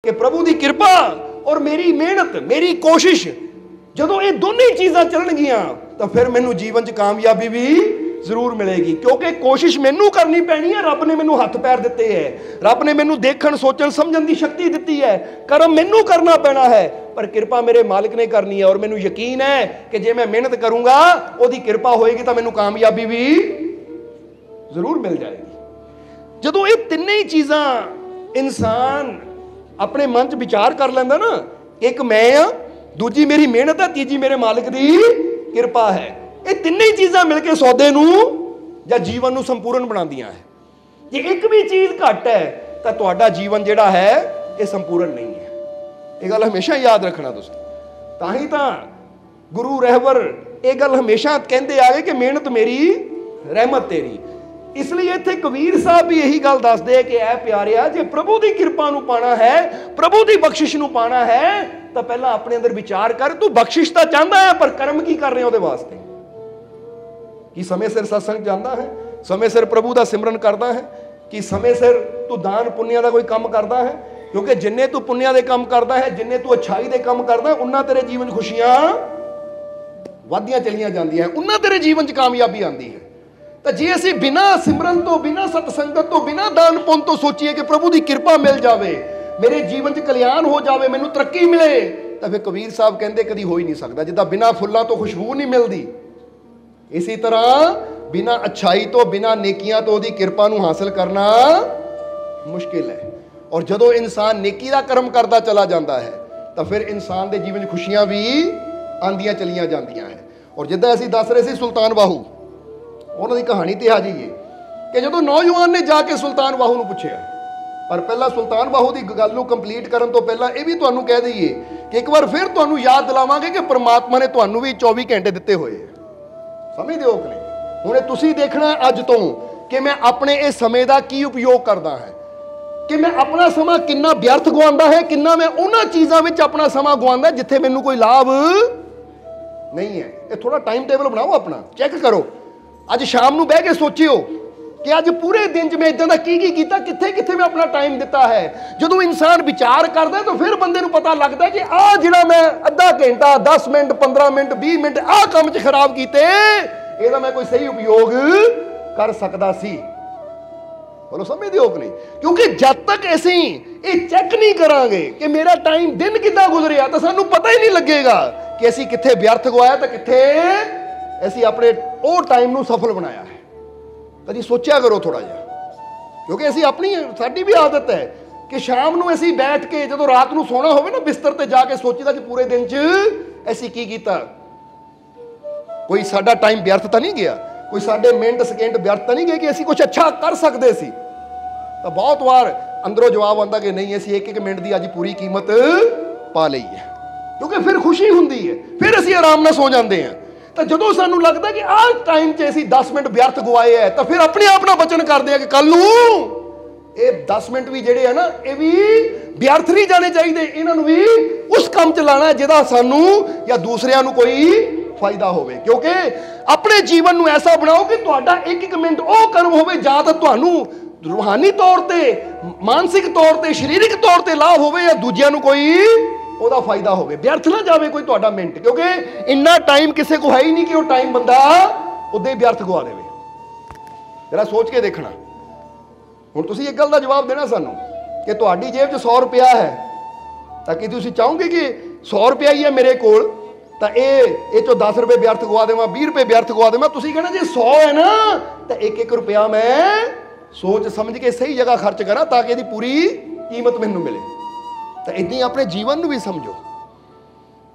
कि प्रभु की कृपा और मेरी मेहनत, मेरी कोशिश, जो ये दोनों चीज़ां चलणगियां तो फिर मैनू जीवन च कामयाबी भी जरूर मिलेगी। क्योंकि कोशिश मैनू करनी पैनी है, रब ने मैनू हथ पैर दिते है, रब ने मैनू देखण सोचण समझण की शक्ति दी है, कर्म मैनू करना पैना है, पर कृपा मेरे मालिक ने करनी है। और मैनू यकीन है कि जे मैं मेहनत करूँगा उसकी कृपा होएगी तो मैनू कामयाबी भी जरूर मिल जाएगी। जदों ये तीनों ही चीज़ां इंसान अपने मन च विचार कर लेंदा ना, एक मैं हाँ, दूजी मेरी मेहनत है, तीजी मेरे मालिक की कृपा है, ये तीनों ही चीज़ां मिलके सौदे नूं या जीवन नूं संपूर्ण बनांदियां है। जे एक भी चीज़ घट है तो तुहाडा जीवन जिहड़ा है ये संपूर्ण नहीं है। ये गल हमेशा याद रखना तुसीं। तां ही तां गुरु रहबर ये गल हमेशा कहंदे आ गए कि मेहनत मेरी रहमत तेरी। इसलिए इत्थे कबीर साहब भी यही गल दसदे कि ऐ प्यारिया, जे प्रभु की कृपा नूं पाना है, प्रभु की बख्शिश नूं पाना है तो पहला अपने अंदर विचार कर, तू बख्शिश तो चाहता है पर कर्म की कर रहे हो? वास्ते कि समय सिर सत्संग जाता है, समय सिर प्रभु का सिमरन करता है, कि समय सिर तू दान पुण्य का कोई काम करता है? क्योंकि जिन्ने तू पुण्य के काम करता है, जिन्ने तू अच्छाई के काम करता है, उन्ना तेरे जीवन खुशियां वधदियां चलियां जांदियां हैं, उन्ना तेरे जीवन च कामयाबी आती है। तो जे असीं बिना सिमरन तो, बिना सतसंगत तो, बिना दान पुण्य तो सोचिए कि प्रभु की कृपा मिल जाए, मेरे जीवन च कल्याण हो जाए, मैनू तरक्की मिले, तो फिर कबीर साहब कहते कभी हो ही नहीं सकता। जिद्दां बिना फुल्लां तो खुशबू नहीं मिलती, इसी तरह बिना अच्छाई तो, बिना नेकियां तो उसकी कृपा नूं हासिल करना मुश्किल है। और जदों इंसान नेकी का कर्म करता चला जाता है तो फिर इंसान के जीवन खुशियां भी आंदियां चलियां जांदियां हैं। और जिद्दां असीं दस रहे सी सुल्तान बाहू, उन्होंने कहानी ते आ जाइए कि जो नौजवान ने जाके सुल्तान बाहू को पूछा, पर पहला सुल्तान बाहू की गल को कंप्लीट करने तो पहला यह भी तुहानू कह दईए कि एक बार फिर तुहानू याद दिलावांगे कि परमात्मा ने तुहानू भी 24 घंटे दिते हुए हैं। समझते हो कि नहीं? हुणे तुसीं देखना अज तो कि मैं अपने इस समय का की उपयोग करता है, कि मैं अपना समा कितना व्यर्थ गवांदा है, कितना मैं उन्हां चीज़ों में अपना समा गवांदा जिथे मैनू कोई लाभ नहीं है। ये थोड़ा टाइम टेबल बनाओ, अपना चैक करो, अज शाम को बह के सोचियो कि अज पूरे दिन च मैं इदां दा की कीता, कित्थे कित्थे मैं अपना टाइम दिता है। जदों इंसान विचार करता तो फिर बंदे नूं पता लगता है कि आ जिहड़ा मैं अद्धा घंटा, 10 मिनट, 15 मिनट, 20 मिनट आ काम च खराब कीते, इहदा मैं कोई सही उपयोग कर सकदा सी। बोलो समझदे हो कि नहीं? क्योंकि जब तक असीं ये चैक नहीं करांगे कि मेरा टाइम दिन किद्दां गुजरिया, तो सानूं पता ही नहीं लगेगा कि असीं कित्थे व्यर्थ गवाया तो कित्थे असीं अपने वो टाइम नूं सफल बनाया है। कभी सोचा करो थोड़ा जिहा, क्योंकि असीं अपनी साडी भी आदत है कि शाम को असीं बैठ के जो रात को सोना होवे ना, बिस्तर ते जाके सोचीदा कि पूरे दिन च असीं की कीता, कोई साडा टाइम व्यर्थ तो नहीं गया, कोई साडे मिनट सेकेंड व्यर्थ तो नहीं गए कि असीं कुछ अच्छा कर सकते सी। तो बहुत बार अंदरों जवाब आता कि नहीं, असीं एक एक मिनट की अज पूरी कीमत पा लई है, क्योंकि फिर खुशी हुंदी है, फिर असीं आराम नाल सो जाते हैं। तो जो सानू लगता कि आ टाइम च असीं 10 मिनट व्यर्थ गवाए है, तो फिर अपने आप नाल वचन करते हैं कि कल नूं ये 10 मिनट भी जिहड़े है ना, ये भी व्यर्थ नहीं जाने चाहिए, इन्हां नूं भी उस काम च लाना जिहदा सानू या दूसरिਆਂ ਨੂੰ कोई फायदा होवे। क्योंकि अपने जीवन नूं ऐसा बनाओ कि तुहाडा एक एक मिनट वो कर्म होवे जां तां तुहानू रूहानी तौर पर, मानसिक तौर पर, शारीरिक तौर पर लाभ होवे, या दूजिਆਂ ਨੂੰ कोई ਉਹਦਾ फायदा होवे, व्यर्थ ना जाए कोई तुहाडा मिनट। क्योंकि इन्ना टाइम किसी को है ही नहीं कि वो टाइम बंदा उदे व्यर्थ गवा देवे। जरा सोच के देखना। हुण तुसीं एक गल दा जवाब देना सानू कि तुहाडी जेब च 100 रुपया है, ताकि तुसीं चाहोगे कि 100 रुपया ही है मेरे कोल, तो ये चो 10 रुपये व्यर्थ गवा देवां, 20 रुपये व्यर्थ गवा देवां। तुसीं कहना जे 100 है ना, तो एक एक रुपया मैं सोच समझ के सही जगह खर्च करा ताकि इसकी पूरी कीमत मैनूं मिले। तो इदां ही अपने जीवन में भी समझो।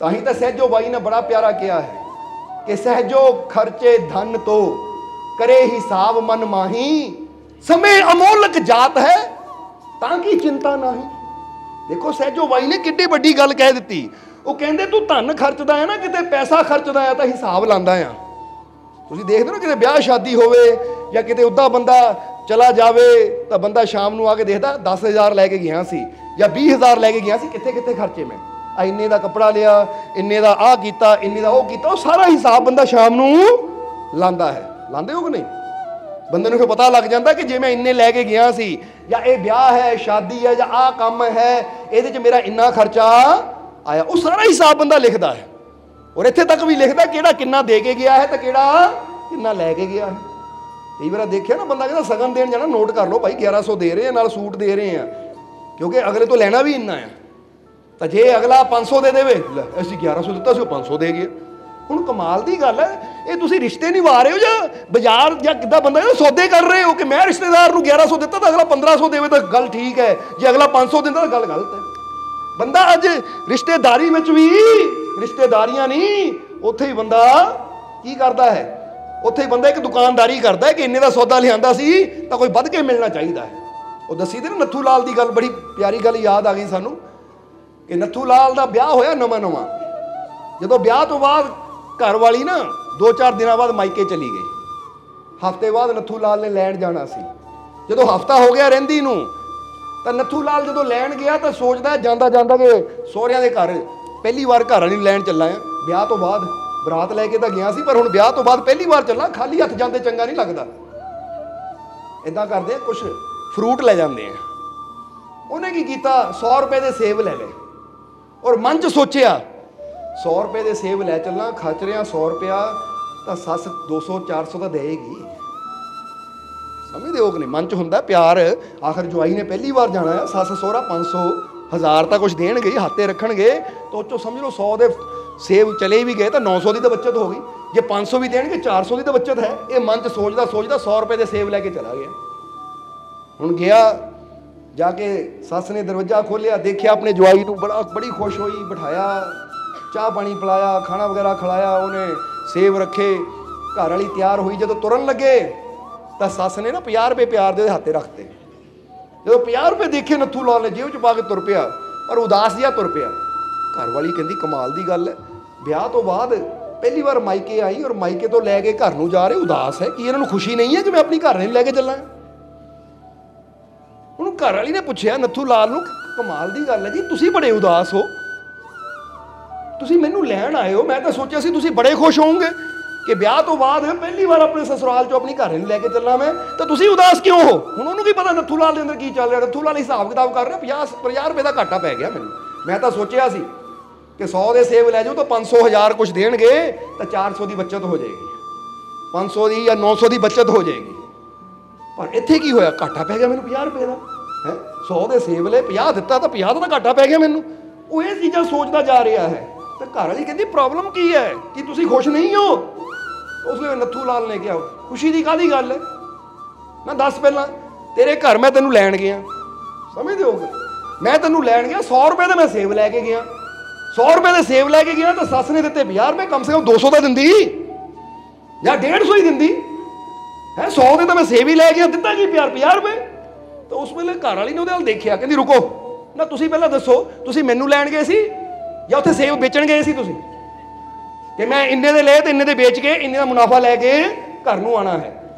ताही तो सहजो बाई ने बड़ा प्यारा किया है कि सहजो खर्चे धन तो करे हिसाब मन माही, समय अमोलक जात है ताकि चिंता नहीं। देखो सहजो बाई ने कितनी बड़ी गल कह दी। वो कहते तू धन खर्चदा है ना, किते पैसा खर्चदा है तो हिसाब लांदा है। तुसीं देखदे हो किते ब्याह शादी होवे या किते उदा बंदा चला जावे तो बंदा शाम को आके देखता 10,000 लैके गया सी या 20,000 लैके गया सी, कित्थे कित्थे खर्चे मैं, इन्ने का कपड़ा लिया, इन्ने का आ कीता, इन्ने का वो कीता, वो सारा हिसाब बंदा शाम को लांदा है। लांदे हो कि नहीं? ਬੰਦੇ ਨੂੰ ਫਿਰ ਪਤਾ ਲੱਗ ਜਾਂਦਾ ਕਿ ਜੇ ਮੈਂ ਇੰਨੇ ਲੈ ਕੇ ਗਿਆ ਸੀ, ਜਾਂ ਇਹ ਵਿਆਹ ਹੈ, ਸ਼ਾਦੀ ਹੈ, ਜਾਂ ਆਹ ਕੰਮ ਹੈ, ਇਹਦੇ 'ਚ ਮੇਰਾ ਇੰਨਾ ਖਰਚਾ ਆਇਆ। ਉਹ ਸਾਰਾ ਹਿਸਾਬ ਬੰਦਾ ਲਿਖਦਾ ਹੈ, ਔਰ ਇੱਥੇ ਤੱਕ ਵੀ ਲਿਖਦਾ ਕਿਹੜਾ ਕਿੰਨਾ ਦੇ ਕੇ ਗਿਆ ਹੈ ਤੇ ਕਿਹੜਾ ਕਿੰਨਾ ਲੈ ਕੇ ਗਿਆ ਹੈ। ਕਈ ਵਾਰ ਦੇਖਿਆ ਨਾ, ਬੰਦਾ ਕਹਿੰਦਾ ਸਗਨ ਦੇਣ ਜਾਣਾ, ਨੋਟ ਕਰ ਲਓ ਭਾਈ 1100 ਦੇ ਰਹੇ ਆ, ਨਾਲ ਸੂਟ ਦੇ ਰਹੇ ਆ, ਕਿਉਂਕਿ ਅਗਲੇ ਤੋਂ ਲੈਣਾ ਵੀ ਇੰਨਾ ਆ। ਤਾਂ ਜੇ ਅਗਲਾ 500 ਦੇ ਦੇਵੇ, ਅਸੀਂ 1100 ਦਿੱਤਾ ਸੀ, ਉਹ 500 ਦੇ ਗਿਆ। ਹੁਣ ਕਮਾਲ ਦੀ ਗੱਲ ਹੈ, ਇਹ ਤੁਸੀਂ ਰਿਸ਼ਤੇ ਨਿਭਾ ਰਹੇ ਹੋ ਜਾਂ ਬਾਜ਼ਾਰ ਜਾਂ ਕਿੱਦਾਂ ਬੰਦਾ ਸੌਦੇ ਕਰ ਰਹੇ ਹੋ ਕਿ ਮੈਂ ਰਿਸ਼ਤੇਦਾਰ ਨੂੰ 1100 ਦਿੱਤਾ ਤਾਂ ਅਗਲਾ 1500 ਦੇਵੇ ਤਾਂ ਗੱਲ ਠੀਕ ਹੈ, ਜੇ ਅਗਲਾ 500 ਦਿੰਦਾ ਤਾਂ ਗੱਲ ਗਲਤ ਹੈ। ਬੰਦਾ ਅੱਜ ਰਿਸ਼ਤੇਦਾਰੀ ਵਿੱਚ ਵੀ ਰਿਸ਼ਤੇਦਾਰੀਆਂ ਨਹੀਂ, ਉੱਥੇ ਹੀ ਬੰਦਾ ਕੀ ਕਰਦਾ ਹੈ, ਉੱਥੇ ਹੀ ਬੰਦਾ ਇੱਕ ਦੁਕਾਨਦਾਰੀ ਕਰਦਾ ਹੈ ਕਿ ਇੰਨੇ ਦਾ ਸੌਦਾ ਲਿਆਂਦਾ ਸੀ ਤਾਂ ਕੋਈ ਵੱਧ ਕੇ ਮਿਲਣਾ ਚਾਹੀਦਾ ਹੈ। ਉਹ ਦੱਸੀ ਤੇ ਨਾ ਨੱਥੂ ਲਾਲ ਦੀ ਗੱਲ, ਬੜੀ ਪਿਆਰੀ ਗੱਲ ਯਾਦ ਆ ਗਈ ਸਾਨੂੰ ਕਿ ਨੱਥੂ ਲਾਲ ਦਾ ਵਿਆਹ ਹੋਇਆ ਨਵਾਂ। ਜਦੋਂ ਵਿਆਹ ਤੋਂ ਬਾਅਦ ਘਰ ਵਾਲੀ ਨਾ 2-4 ਦਿਨਾਂ ਬਾਅਦ ਮਾਇਕੇ ਚਲੀ ਗਈ। ਹਫ਼ਤੇ ਬਾਅਦ ਨੱਥੂ ਲਾਲ ਨੇ ਲੈਣ ਜਾਣਾ ਸੀ। ਜਦੋਂ ਹਫ਼ਤਾ ਹੋ ਗਿਆ ਰਹਿੰਦੀ ਨੂੰ, ਤਾਂ ਨੱਥੂ ਲਾਲ ਜਦੋਂ ਲੈਣ ਗਿਆ ਤਾਂ ਸੋਚਦਾ ਜਾਂਦਾ ਜਾਂਦਾ ਕਿ ਸਹੁਰਿਆਂ ਦੇ ਘਰ ਪਹਿਲੀ ਵਾਰ ਘਰ ਵਾਲੀ ਨੂੰ ਲੈਣ ਚੱਲਾ ਆ। ਵਿਆਹ ਤੋਂ ਬਾਅਦ ਬਰਾਤ ਲੈ ਕੇ ਤਾਂ ਗਿਆ ਸੀ, ਪਰ ਹੁਣ ਵਿਆਹ ਤੋਂ ਬਾਅਦ ਪਹਿਲੀ ਵਾਰ ਚੱਲਾ, ਖਾਲੀ ਹੱਥ ਜਾਂਦੇ ਚੰਗਾ ਨਹੀਂ ਲੱਗਦਾ। ਇੱਦਾਂ ਕਰਦੇ ਆ, ਕੁਛ ਫਰੂਟ ਲੈ ਜਾਂਦੇ ਆ। ਉਹਨੇ ਕੀ ਕੀਤਾ, 100 ਰੁਪਏ ਦੇ ਸੇਬ ਲੈ ਲਏ, ਔਰ ਮਨ 'ਚ ਸੋਚਿਆ 100 ਰੁਪਏ ਦੇ ਸੇਬ ਲੈ ਚੱਲਾਂ, ਖਰਚ ਰਿਹਾ 100 ਰੁਪਇਆ, ਤਾਂ ਸੱਸ 200-400 ਤਾਂ ਦੇਗੀ। ਸਮਝਦੇ ਹੋ ਕਿ ਨਹੀਂ? ਮਨ 'ਚ ਹੁੰਦਾ ਪਿਆਰ, ਆਖਰ ਜਵਾਈ ਨੇ ਪਹਿਲੀ ਵਾਰ ਜਾਣਾ ਹੈ, ਸੱਸ ਸਹੁਰਾ 500-1000 ਤਾਂ ਕੁਛ ਦੇਣਗੇ, ਹੱਥੇ ਰੱਖਣਗੇ, ਤਾਂ ਉਹ 'ਚੋਂ ਸਮਝ ਲਓ 100 ਦੇ ਸੇਬ ਚਲੇ ਵੀ ਗਏ ਤਾਂ 900 ਦੀ ਤਾਂ ਬੱਚਤ ਹੋ ਗਈ। ਜੇ 500 ਵੀ ਦੇਣਗੇ 400 ਦੀ ਤਾਂ ਬੱਚਤ ਹੈ। ਇਹ ਮਨ 'ਚ ਸੋਚਦਾ 100 ਰੁਪਏ ਦੇ ਸੇਬ ਲੈ ਕੇ ਚਲਾ ਗਿਆ। ਹੁਣ ਗਿਆ, ਜਾ ਕੇ ਸੱਸ ਨੇ ਦਰਵਾਜ਼ਾ ਖੋਲ੍ਹਿਆ, ਦੇਖਿਆ ਆਪਣੇ ਜਵਾਈ ਨੂੰ, ਬੜੀ ਖੁਸ਼ ਹੋਈ, ਬਿਠਾਇਆ, ਚਾਹ ਪਾਣੀ ਪਿਲਾਇਆ, ਖਾਣਾ ਵਗੈਰਾ ਖਿਲਾਇਆ, ਉਹਨੇ ਸੇਬ ਰੱਖੇ। ਘਰ ਵਾਲੀ ਤਿਆਰ ਹੋਈ, ਜਦੋਂ ਤੁਰਨ ਲੱਗੇ ਤਾਂ ਸੱਸ ਨੇ ਨਾ 50 ਰੁਪਏ ਪਿਆਰ ਦੇ ਹੱਥੇ ਰੱਖਤੇ। ਜਦੋਂ 50 ਰੁਪਏ ਦੇਖੇ ਨੱਥੂ ਲਾਲ ਨੇ, ਜੇਬ 'ਚ ਪਾ ਕੇ ਤੁਰ ਪਿਆ, ਪਰ ਉਦਾਸ ਜਿਹਾ ਤੁਰ ਪਿਆ। ਘਰ ਵਾਲੀ ਕਹਿੰਦੀ ਕਮਾਲ ਦੀ ਗੱਲ ਹੈ, ਵਿਆਹ ਤੋਂ ਬਾਅਦ ਪਹਿਲੀ ਵਾਰ ਮਾਇਕੇ ਆਈ, ਔਰ ਮਾਇਕੇ ਤੋਂ ਲੈ ਕੇ ਘਰ ਨੂੰ ਜਾ ਰਹੇ, ਉਦਾਸ ਹੈ। ਕੀ ਇਹਨਾਂ ਨੂੰ ਖੁਸ਼ੀ ਨਹੀਂ ਹੈ ਕਿ ਮੈਂ ਆਪਣੀ ਘਰ ਨੂੰ ਲੈ ਕੇ ਚੱਲਾਂ? ਹੁਣ ਘਰ ਵਾਲੀ ਨੇ ਪੁੱਛਿਆ ਨੱਥੂ ਲਾਲ ਨੂੰ, ਕਮਾਲ ਦੀ ਗੱਲ ਹੈ ਜੀ, ਤੁਸੀਂ ਬੜੇ ਉਦਾਸ ਹੋ, ਤੁਸੀਂ ਮੈਨੂੰ ਲੈਣ ਆਏ ਹੋ, ਮੈਂ ਤਾਂ ਸੋਚਿਆ ਸੀ ਤੁਸੀਂ ਬੜੇ ਖੁਸ਼ ਹੋਵੋਗੇ ਕਿ ਵਿਆਹ ਤੋਂ ਬਾਅਦ ਪਹਿਲੀ ਵਾਰ ਆਪਣੇ ਸਸੁਰਾਲ 'ਚੋਂ ਆਪਣੀ ਘਰ ਨੂੰ ਲੈ ਕੇ ਚੱਲਾਂ ਮੈਂ, ਤਾਂ ਤੁਸੀਂ ਉਦਾਸ ਕਿਉਂ ਹੋ? ਹੁਣ ਉਹਨੂੰ ਕੀ ਪਤਾ ਨੱਥੂ ਲਾਲ ਦੇ ਅੰਦਰ ਕੀ ਚੱਲ ਰਿਹਾ। ਨੱਥੂ ਲਾਲ ਹਿਸਾਬ ਕਿਤਾਬ ਕਰ ਰਿਹਾ, 50 ਰੁਪਏ ਦਾ ਘਾਟਾ ਪੈ ਗਿਆ ਮੈਨੂੰ। ਮੈਂ ਤਾਂ ਸੋਚਿਆ ਸੀ ਕਿ 100 ਦੇ ਸੇਬ ਲੈ ਜਾਓ ਤਾਂ 500-1000 ਕੁਛ ਦੇਣਗੇ ਤਾਂ 400 ਦੀ ਬੱਚਤ ਹੋ ਜਾਏਗੀ, 500 ਦੀ ਜਾਂ 900 ਦੀ ਬੱਚਤ ਹੋ ਜਾਏਗੀ। ਪਰ ਇੱਥੇ ਕੀ ਹੋਇਆ, ਘਾਟਾ ਪੈ ਗਿਆ ਮੈਨੂੰ 50 ਰੁਪਏ ਦਾ ਹੈ। 100 ਦੇ ਸੇਬ ਲੈ 50 ਦਿੱਤਾ ਤਾਂ 50 ਦਾ ਘਾਟਾ ਪੈ ਗਿਆ ਮੈਨੂੰ। ਉਹ ਇਹ ਚੀਜ਼ਾਂ ਸੋਚਦਾ ਜਾ ਰਿਹਾ ਹੈ। ਤੇ ਘਰ ਵਾਲੀ ਕਹਿੰਦੀ ਪ੍ਰੋਬਲਮ ਕੀ ਹੈ, ਕਿ ਤੁਸੀਂ ਖੁਸ਼ ਨਹੀਂ ਹੋ? ਉਸ ਵੇਲੇ ਨੱਥੂ ਲਾਲ ਨੇ ਕਿਹਾ, ਖੁਸ਼ੀ ਦੀ ਕਾਹਦੀ ਗੱਲ ਹੈ, ਮੈਂ ਦੱਸ ਪਹਿਲਾਂ, ਤੇਰੇ ਘਰ ਮੈਂ ਤੈਨੂੰ ਲੈਣ ਗਿਆ, ਸਮਝਦੇ ਹੋ? ਮੈਂ ਤੈਨੂੰ ਲੈਣ ਗਿਆ, 100 ਰੁਪਏ ਦੇ ਮੈਂ ਸੇਬ ਲੈ ਕੇ ਗਿਆ, 100 ਰੁਪਏ ਦੇ ਸੇਬ ਲੈ ਕੇ ਗਿਆ ਤਾਂ ਸੱਸ ਨੇ ਦਿੱਤੇ 50 ਰੁਪਏ, ਕਮ ਸੇ ਕਮ 200 ਤਾਂ ਦਿੰਦੀ ਜਾਂ 150 ਹੀ ਦਿੰਦੀ ਹੈ। 100 ਦੇ ਤਾਂ ਮੈਂ ਸੇਬ ਹੀ ਲੈ ਗਿਆ, ਦਿੱਤਾ ਕੀ 50 ਰੁਪਏ? ਤਾਂ ਉਸ ਵੇਲੇ ਘਰ ਵਾਲੀ ਨੇ ਉਹਦੇ ਵੱਲ ਦੇਖਿਆ, ਕਹਿੰਦੀ ਰੁਕੋ ਨਾ, ਤੁਸੀਂ ਪਹਿਲਾਂ ਦੱਸੋ, ਤੁਸੀਂ ਮੈਨੂੰ ਲੈਣ ਗਏ ਸੀ ਜਾਂ ਉੱਥੇ ਸੇਬ ਵੇਚਣ ਗਏ ਸੀ ਤੁਸੀਂ? ਕਿ ਮੈਂ ਇੰਨੇ ਦੇ ਲਏ ਤੇ ਇੰਨੇ ਦੇ ਵੇਚ ਕੇ ਇੰਨੇ ਦਾ ਮੁਨਾਫਾ ਲੈ ਕੇ ਘਰ ਨੂੰ ਆਣਾ ਹੈ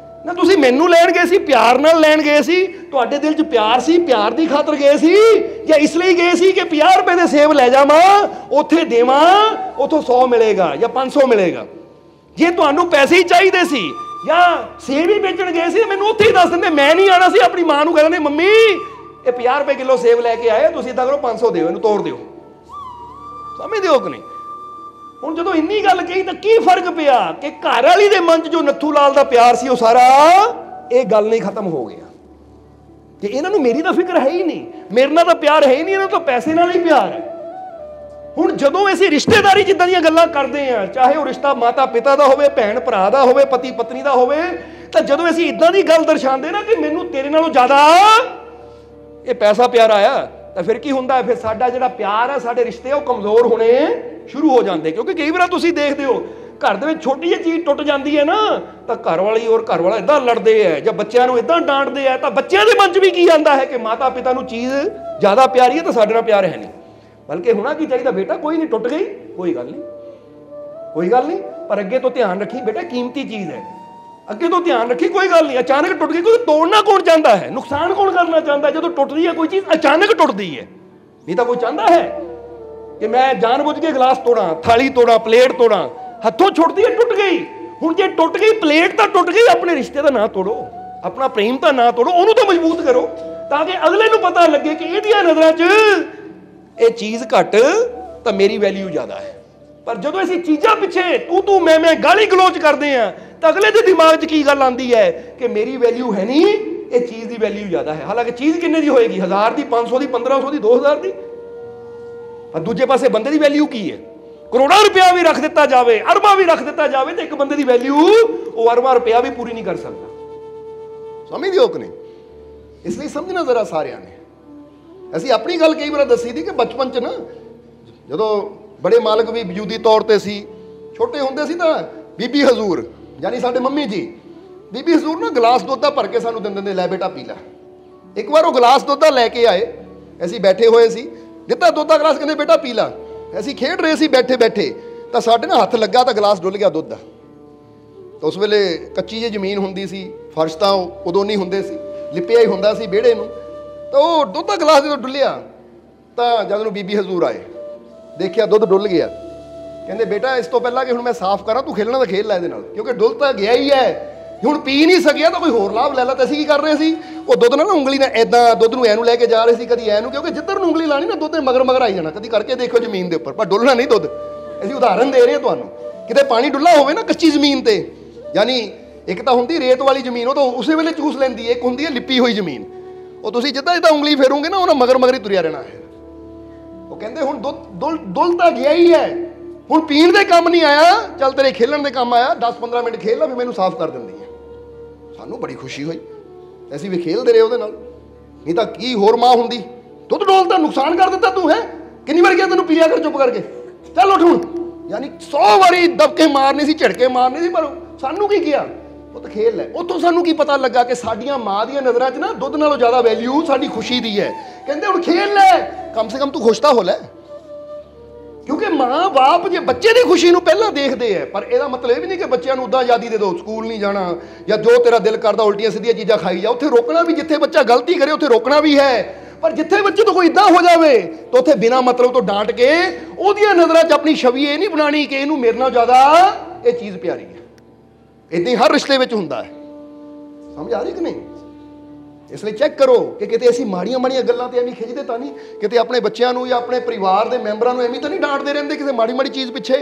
ਨਾ? ਤੁਸੀਂ ਮੈਨੂੰ ਲੈਣ ਗਏ ਸੀ, ਪਿਆਰ ਨਾਲ ਲੈਣ ਗਏ ਸੀ, ਤੁਹਾਡੇ ਦਿਲ 'ਚ ਪਿਆਰ ਸੀ, ਪਿਆਰ ਦੀ ਖਾਤਰ ਗਏ ਸੀ, ਜਾਂ ਇਸ ਲਈ ਗਏ ਸੀ ਕਿ 50 ਰੁਪਏ ਦੇ ਸੇਬ ਲੈ ਜਾਵਾਂ, ਉੱਥੇ ਦੇਵਾਂ, ਉੱਥੋਂ 100 ਮਿਲੇਗਾ ਜਾਂ 500 ਮਿਲੇਗਾ? ਜੇ ਤੁਹਾਨੂੰ ਪੈਸੇ ਹੀ ਚਾਹੀਦੇ ਸੀ ਜਾਂ ਸੇਬ ਹੀ ਵੇਚਣ ਗਏ ਸੀ, ਮੈਨੂੰ ਉੱਥੇ ਹੀ ਦੱਸ ਦਿੰਦੇ, ਮੈਂ ਨਹੀਂ ਆਣਾ ਸੀ। ਆਪਣੀ ਮਾਂ ਨੂੰ ਕਹਿੰਦੇ, ਮੰਮੀ ਇਹ 50 ਰੁਪਏ ਕਿਲੋ ਸੇਬ ਲੈ ਕੇ ਆਏ, ਤੁਸੀਂ ਇੱਦਾਂ ਕਰੋ 500 ਦਿਓ, ਇਹਨੂੰ ਤੋੜ ਦਿਓ। ਸਮਝਦੇ ਹੋ ਕਿ ਨਹੀਂ? ਹੁਣ ਜਦੋਂ ਇੰਨੀ ਗੱਲ ਕਹੀ ਤਾਂ ਕੀ ਫਰਕ ਪਿਆ ਕਿ ਘਰ ਵਾਲੀ ਦੇ ਮਨ 'ਚ ਜੋ ਨੱਥੂ ਲਾਲ ਦਾ ਪਿਆਰ ਸੀ ਉਹ ਸਾਰਾ ਇਹ ਗੱਲ ਨਹੀਂ ਖਤਮ ਹੋ ਗਿਆ ਕਿ ਇਹਨਾਂ ਨੂੰ ਮੇਰੀ ਤਾਂ ਫਿਕਰ ਹੈ ਹੀ ਨਹੀਂ, ਮੇਰੇ ਨਾਲ ਤਾਂ ਪਿਆਰ ਹੈ ਹੀ ਨਹੀਂ, ਇਹਨਾਂ ਤੋਂ ਪੈਸੇ ਨਾਲ ਹੀ ਪਿਆਰ ਹੈ। ਹੁਣ ਜਦੋਂ ਅਸੀਂ ਰਿਸ਼ਤੇਦਾਰੀ ਜਿੱਦਾਂ ਦੀਆਂ ਗੱਲਾਂ ਕਰਦੇ ਆ, ਚਾਹੇ ਉਹ ਰਿਸ਼ਤਾ ਮਾਤਾ ਪਿਤਾ ਦਾ ਹੋਵੇ, ਭੈਣ ਭਰਾ ਦਾ ਹੋਵੇ, ਪਤੀ ਪਤਨੀ ਦਾ ਹੋਵੇ, ਤਾਂ ਜਦੋਂ ਅਸੀਂ ਇਦਾਂ ਦੀ ਗੱਲ ਦਰਸਾਉਂਦੇ ਨਾ ਕਿ ਮੈਨੂੰ ਤੇਰੇ ਨਾਲੋਂ ਜ਼ਿਆਦਾ ਇਹ ਪੈਸਾ ਪਿਆਰਾ ਆ, ਤਾਂ ਫਿਰ ਕੀ ਹੁੰਦਾ? ਫਿਰ ਸਾਡਾ ਜਿਹੜਾ ਪਿਆਰ ਹੈ, ਸਾਡੇ ਰਿਸ਼ਤੇ ਉਹ ਕਮਜ਼ੋਰ ਹੋਣੇ ਸ਼ੁਰੂ ਹੋ ਜਾਂਦੇ। ਕਿਉਂਕਿ ਕਈ ਵਾਰ ਤੁਸੀਂ ਦੇਖਦੇ ਹੋ ਘਰ ਦੇ ਵਿੱਚ ਛੋਟੀ ਜਿਹੀ ਚੀਜ਼ ਟੁੱਟ ਜਾਂਦੀ ਹੈ ਨਾ, ਤਾਂ ਘਰ ਵਾਲੀ ਔਰ ਘਰ ਵਾਲਾ ਇਦਾਂ ਲੜਦੇ ਹੈ, ਜਾਂ ਬੱਚਿਆਂ ਨੂੰ ਇਦਾਂ ਡਾਂਟਦੇ ਹੈ, ਤਾਂ ਬੱਚਿਆਂ ਦੇ ਮਨ 'ਚ ਵੀ ਕੀ ਆਉਂਦਾ ਹੈ ਕਿ ਮਾਤਾ ਪਿਤਾ ਨੂੰ ਚੀਜ਼ ਜ਼ਿਆਦਾ ਪਿਆਰੀ ਹੈ ਤਾਂ ਸਾਡੇ ਨਾਲ ਪਿਆਰ ਹੈ ਨਹੀਂ। ਬਲਕਿ ਹੋਣਾ ਕੀ ਚਾਹੀਦਾ, ਬੇਟਾ ਕੋਈ ਨਹੀਂ, ਟੁੱਟ ਗਈ ਕੋਈ ਗੱਲ ਨਹੀਂ, ਕੋਈ ਗੱਲ ਨਹੀਂ, ਪਰ ਅੱਗੇ ਤੋਂ ਧਿਆਨ ਰੱਖੀ ਬੇਟਾ, ਕੀਮਤੀ ਚੀਜ਼ ਹੈ, ਅੱਗੇ ਤੋਂ ਧਿਆਨ ਰੱਖੀ, ਕੋਈ ਗੱਲ ਨਹੀਂ। ਅਚਾਨਕ ਟੁੱਟ ਗਈ, ਕੋਈ ਤੋੜਨਾ ਕੌਣ ਚਾਹੁੰਦਾ ਹੈ, ਨੁਕਸਾਨ ਕੌਣ ਕਰਨਾ ਚਾਹੁੰਦਾ? ਜਦੋਂ ਟੁੱਟਦੀ ਹੈ ਕੋਈ ਚੀਜ਼, ਅਚਾਨਕ ਟੁੱਟਦੀ ਹੈ, ਨਹੀਂ ਤਾਂ ਕੋਈ ਚਾਹੁੰਦਾ ਹੈ ਕਿ ਮੈਂ ਜਾਣਬੁੱਝ ਕੇ ਗਲਾਸ ਤੋੜਾਂ, ਥਾਲੀ ਤੋੜਾਂ, ਪਲੇਟ ਤੋੜਾਂ? ਹੱਥੋਂ ਛੁੱਟਦੀ ਹੈ, ਟੁੱਟ ਗਈ। ਹੁਣ ਜੇ ਟੁੱਟ ਗਈ ਪਲੇਟ ਤਾਂ ਟੁੱਟ ਗਈ, ਆਪਣੇ ਰਿਸ਼ਤੇ ਦਾ ਨਾ ਤੋੜੋ। अपना प्रेम तो ना तोड़ो, ਉਹਨੂੰ तो मजबूत करो ताकि अगले ਨੂੰ पता लगे कि ਇਹਦੀਆਂ नज़रां 'ਚ ਇਹ चीज़ घट तो मेरी वैल्यू ज़्यादा है। पर जो ਅਸੀਂ चीज़ां पिछे तू मैं गाली गलोच करते हैं तो अगले के दिमाग 'ਚ की गल आती है कि मेरी वैल्यू है नहीं, ये चीज़ की वैल्यू ज़्यादा है। हालांकि चीज़ किन्ने की होएगी, 1000 की, 500 की, 1500 की, 2000 की। पर दूजे पासे बंदे की वैल्यू की है, करोड़ों रुपया भी रख दिता जाए, अरबा भी रख दिता जाए तो एक बंदे की वैल्यू वो अरबा रुपया भी पूरी नहीं कर सकता। समझ दियो कि नहीं? इसलिए समझना जरा सारिया ने। असी अपनी गल कई बार दसी थी कि बचपन च ना जो बड़े मालक भी वजूदी तौर पर सी, छोटे होंगे सी तो बीबी हजूर यानी साडे मम्मी जी, बीबी हजूर ना गिलास दुध का भर के सानू देंदे ने, लै बेटा पी लै। एक बार वो गिलास दुध का लैके आए, असी बैठे हुए सी, दिता दुध का गिलास, कहते बेटा पी ला। असी खेड रहे सी बैठे बैठे तो साडे ना हथ लगा तो गिलास डुल गया दुध का। तो उस वेले कच्ची जी जमीन होंदी सी, फर्श तो उदों नहीं होंदे सी, लिपिया ही होंदा सी बेड़े नूं। तो दुध का गिलास जो डुलिया तो जद बीबी हजूर आए, देखिया दुध डुल गया, कहते बेटा इस तो पहला कि हुण मैं साफ करा, तू खेलना तो खेल लै इहदे नाल, क्योंकि डुल तो गया ही है, हुण पी नहीं सकिया तो कोई होर लाभ लै ला। तो असीं की कर रहे सी, वो दुध ना उंगली ने इदां दुध नूं ऐनूं लैके जा रहे सी, कदी ऐनूं, क्योंकि जिधर नूं उंगली लानी ना दुध ने मगर मगर आई जाना। कदी करके देखो जमीन के उपर, पर डुलना नहीं दुध। असीं उदाहरण दे रहे हैं तुहानूं, किते पानी डुल्ला होवे ना कच्ची जमीन ते, यानी एक तो होंदी रेत वाली जमीन, वो तो उस वेले चूस लैंदी है, एक होंदी है लिपी हुई जमीन, वो तुसीं जिद्दां जिद्दां उंगली फेरोगे ना उन्हें मगर मगर ही तुरिया रहना है। वो कहते हुण दुध डुल तो गया ही है, हुण पीण दे काम नहीं आया, चल तेरे खेलण दे काम आया, 10-15 मिनट खेल ला फिर मैनूं साफ कर दिंदी है। सानूं बड़ी खुशी हुई, असीं भी खेलदे रहे उहदे नाल, नहीं तो की होर मां हुंदी, दुध डोलता नुकसान कर दिता तू है, किन्नी बार कहा तैनूं पी लिया कर चुप करके, चल उठ हुण। यानी 100 वारी दबके मारने सी, झटके मारने सी, पर सानूं की किया, वो तो खेल है। उतों सानूं की पता लगा कि साडियां मां दी नज़रां 'च ना दुध नालों ज़्यादा वैल्यू साडी खुशी दी है। कहंदे हुण खेल लै, कम से कम तू खुश तां हो लै, क्योंकि माँ बाप जो बच्चे की खुशी को पहला देखते हैं। पर यह मतलब भी नहीं कि बच्चों उदा आज़ादी दे दो, स्कूल नहीं जाना या जो तेरा दिल करता उल्टियां सीधियां चीज़ां खाई जा, उत्थे रोकना भी, जिथे बच्चा गलती करे उत्थे रोकना भी है। पर जिथे बच्चे तो कोई इदा हो जाए तो उत्थे बिना मतलब तो डांट के उहदियां नज़रां 'च अपनी छवि ये नहीं बनानी कि इहनूं मेरे नाल ज़्यादा ये चीज़ प्यारी है। इदां ही हर रिश्ते में हुंदा है, समझ आ रही कि नहीं? इसलिए चैक करो कि किते असीं माड़ियां माड़ियां गल्लां ते एवें खिजदे तां नहीं, किते अपने बच्चों को या अपने परिवार के मैंबरां नूं एवें तां नहीं डांटदे रहिंदे किसी माड़ी माड़ी चीज़ पिछे।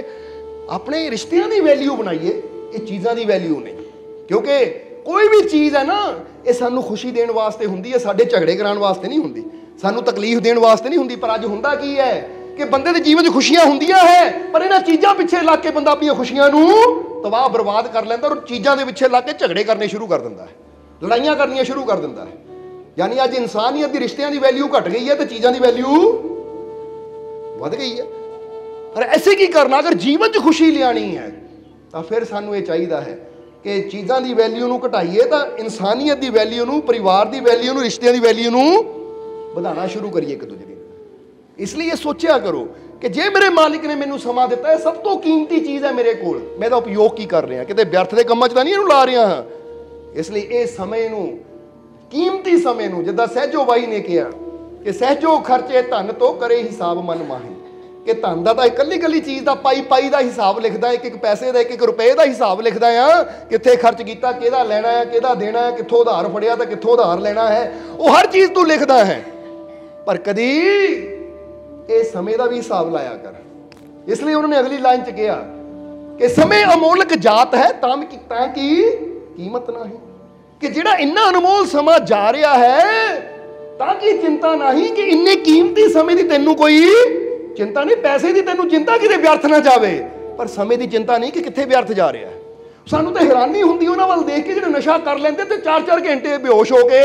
अपने रिश्तियां की वैल्यू बनाइए, ये चीज़ां की वैल्यू नहीं। क्योंकि कोई भी चीज़ है ना, ये सानूं खुशी देने वास्ते हुंदी है, साडे झगड़े कराउण वास्ते नहीं हुंदी, सानूं तकलीफ देने वास्ते नहीं हुंदी। पर अज हुंदा की है कि बंदे दे जीवन 'च खुशियां हुंदियां है, पर इन्हां चीज़ां पिछे लग के बंदा अपनी खुशियां नूं तबाह बर्बाद कर लैंदा और चीज़ां दे पिछे लग के झगड़े करने शुरू कर दिंदा है, लड़ाइयां करनियां शुरू कर दिंदा है। यानी अज इंसानियत की रिश्तियों की वैल्यू घट गई है तो चीज़ों की वैल्यू बढ़ गई है। पर ऐसे की करना, अगर जीवन च खुशी लियानी है तो फिर सानू ये चाहिए है कि चीज़ों की वैल्यू नूं घटाइए तो इंसानियत की वैल्यू नूं, परिवार की वैल्यू नूं, रिश्तियों की वैल्यू नूं बढ़ाना शुरू करिए एक दूजे की। इसलिए सोचा करो कि जे मेरे मालिक ने मैनू समा दिता है, सब तो कीमती चीज़ है मेरे कोल, मैं तो उपयोग की कर रहा, किते व्यर्थ के कामां च तां नहीं इहनूं ला रहा हाँ। इसलिए इस समय नूं, कीमती समय नूं, जिद्दां सहजो बाई ने कहा कि सहजो खर्चे धन तो करे हिसाब मन माही, कि धन का तो इकली इकली चीज़ का पाई पाई का हिसाब लिखता है, एक एक पैसे का, एक एक रुपए का हिसाब लिखता है, कित्थे खर्च किया, किहदा लेना है, किहदा देना है, कित्थों उधार फड़िया तो कित्थों उधार लेना है, वो हर चीज़ तू लिखता है। पर कदी ये समय का भी हिसाब लाया कर। इसलिए उन्होंने अगली लाइन च कहा कि समय अमोलक जात है ताकि कीमत ना ही, कि जिहड़ा इन्ना अनमोल समा जा रहा है ताकि चिंता नहीं कि इन्ने कीमती समय की तेनू कोई चिंता नहीं, पैसे की तेनू चिंता कि व्यर्थ ना जाए, पर समय की चिंता नहीं कि कित्थे व्यर्थ जा रहा है। सानू तो हैरानी होंदी उन्हां वल देख के, जिहड़े नशा कर लेंदे ते 4-4 घंटे बेहोश हो के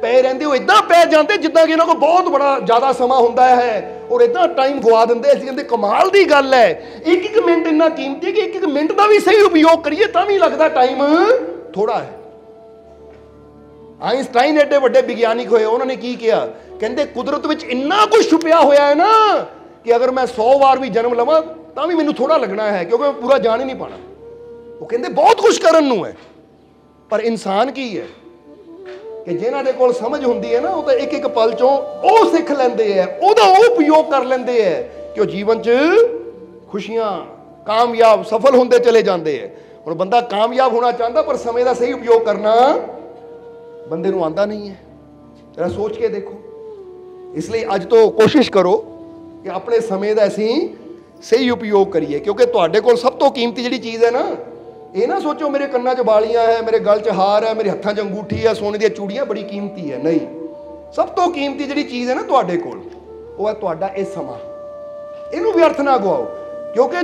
पे रहंदे, वो इदां पै जाते जिद्दां कि इन्हां कोल बहुत बड़ा ज़्यादा समा हुंदा है और इदां टाइम गवा दिंदे। असीं कहंदे कमाल दी गल है, एक एक मिनट इन्ना कीमती कि एक एक मिनट का भी सही उपयोग करिए तां भी लगदा टाइम थोड़ा है। आइंस्टाइन एडे वड्डे विज्ञानिक होए, उन्होंने की किया, कहते कुदरत में इन्ना कुछ छुपिया होया है ना कि अगर मैं 100 बार भी जन्म लवां तां भी मैनूं थोड़ा लगना है, क्योंकि मैं पूरा जान ही नहीं पाना। वो कहते बहुत कुछ करन नूं है, पर इंसान की है कि जिन्हां दे कोल समझ हुंदी है ना, वो तो एक एक पल चों वो सीख लैंदे है, ओहदा उपयोग कर लैंदे है कि वो जीवन च खुशियां, कामयाब, सफल होंदे चले जाते हैं। हुण बंदा कामयाब होना चाहता पर समय का सही उपयोग करना ਬੰਦੇ ਨੂੰ ਆਉਂਦਾ ਨਹੀਂ ਹੈ। ਜਰਾ ਸੋਚ ਕੇ ਦੇਖੋ। ਇਸ ਲਈ ਅੱਜ ਤੋਂ ਕੋਸ਼ਿਸ਼ ਕਰੋ ਕਿ ਆਪਣੇ ਸਮੇਂ ਦਾ ਅਸੀਂ ਸਹੀ ਉਪਯੋਗ ਕਰੀਏ, ਕਿਉਂਕਿ ਤੁਹਾਡੇ ਕੋਲ ਸਭ ਤੋਂ ਕੀਮਤੀ ਜਿਹੜੀ ਚੀਜ਼ ਹੈ ਨਾ, ਇਹ ਨਾ ਸੋਚੋ ਮੇਰੇ ਕੰਨਾਂ 'ਚ ਵਾਲੀਆਂ ਹੈ, ਮੇਰੇ ਗਲ 'ਚ ਹਾਰ ਹੈ, ਮੇਰੇ ਹੱਥਾਂ 'ਚ ਅੰਗੂਠੀ ਹੈ, ਸੋਨੇ ਦੀਆਂ ਚੂੜੀਆਂ ਬੜੀ ਕੀਮਤੀ ਹੈ। ਨਹੀਂ, ਸਭ ਤੋਂ ਕੀਮਤੀ ਜਿਹੜੀ ਚੀਜ਼ ਹੈ ਨਾ ਤੁਹਾਡੇ ਕੋਲ, ਉਹ ਹੈ ਤੁਹਾਡਾ ਇਹ ਸਮਾਂ। ਇਹਨੂੰ ਵਿਅਰਥ ਨਾ ਗਵਾਓ, ਕਿਉਂਕਿ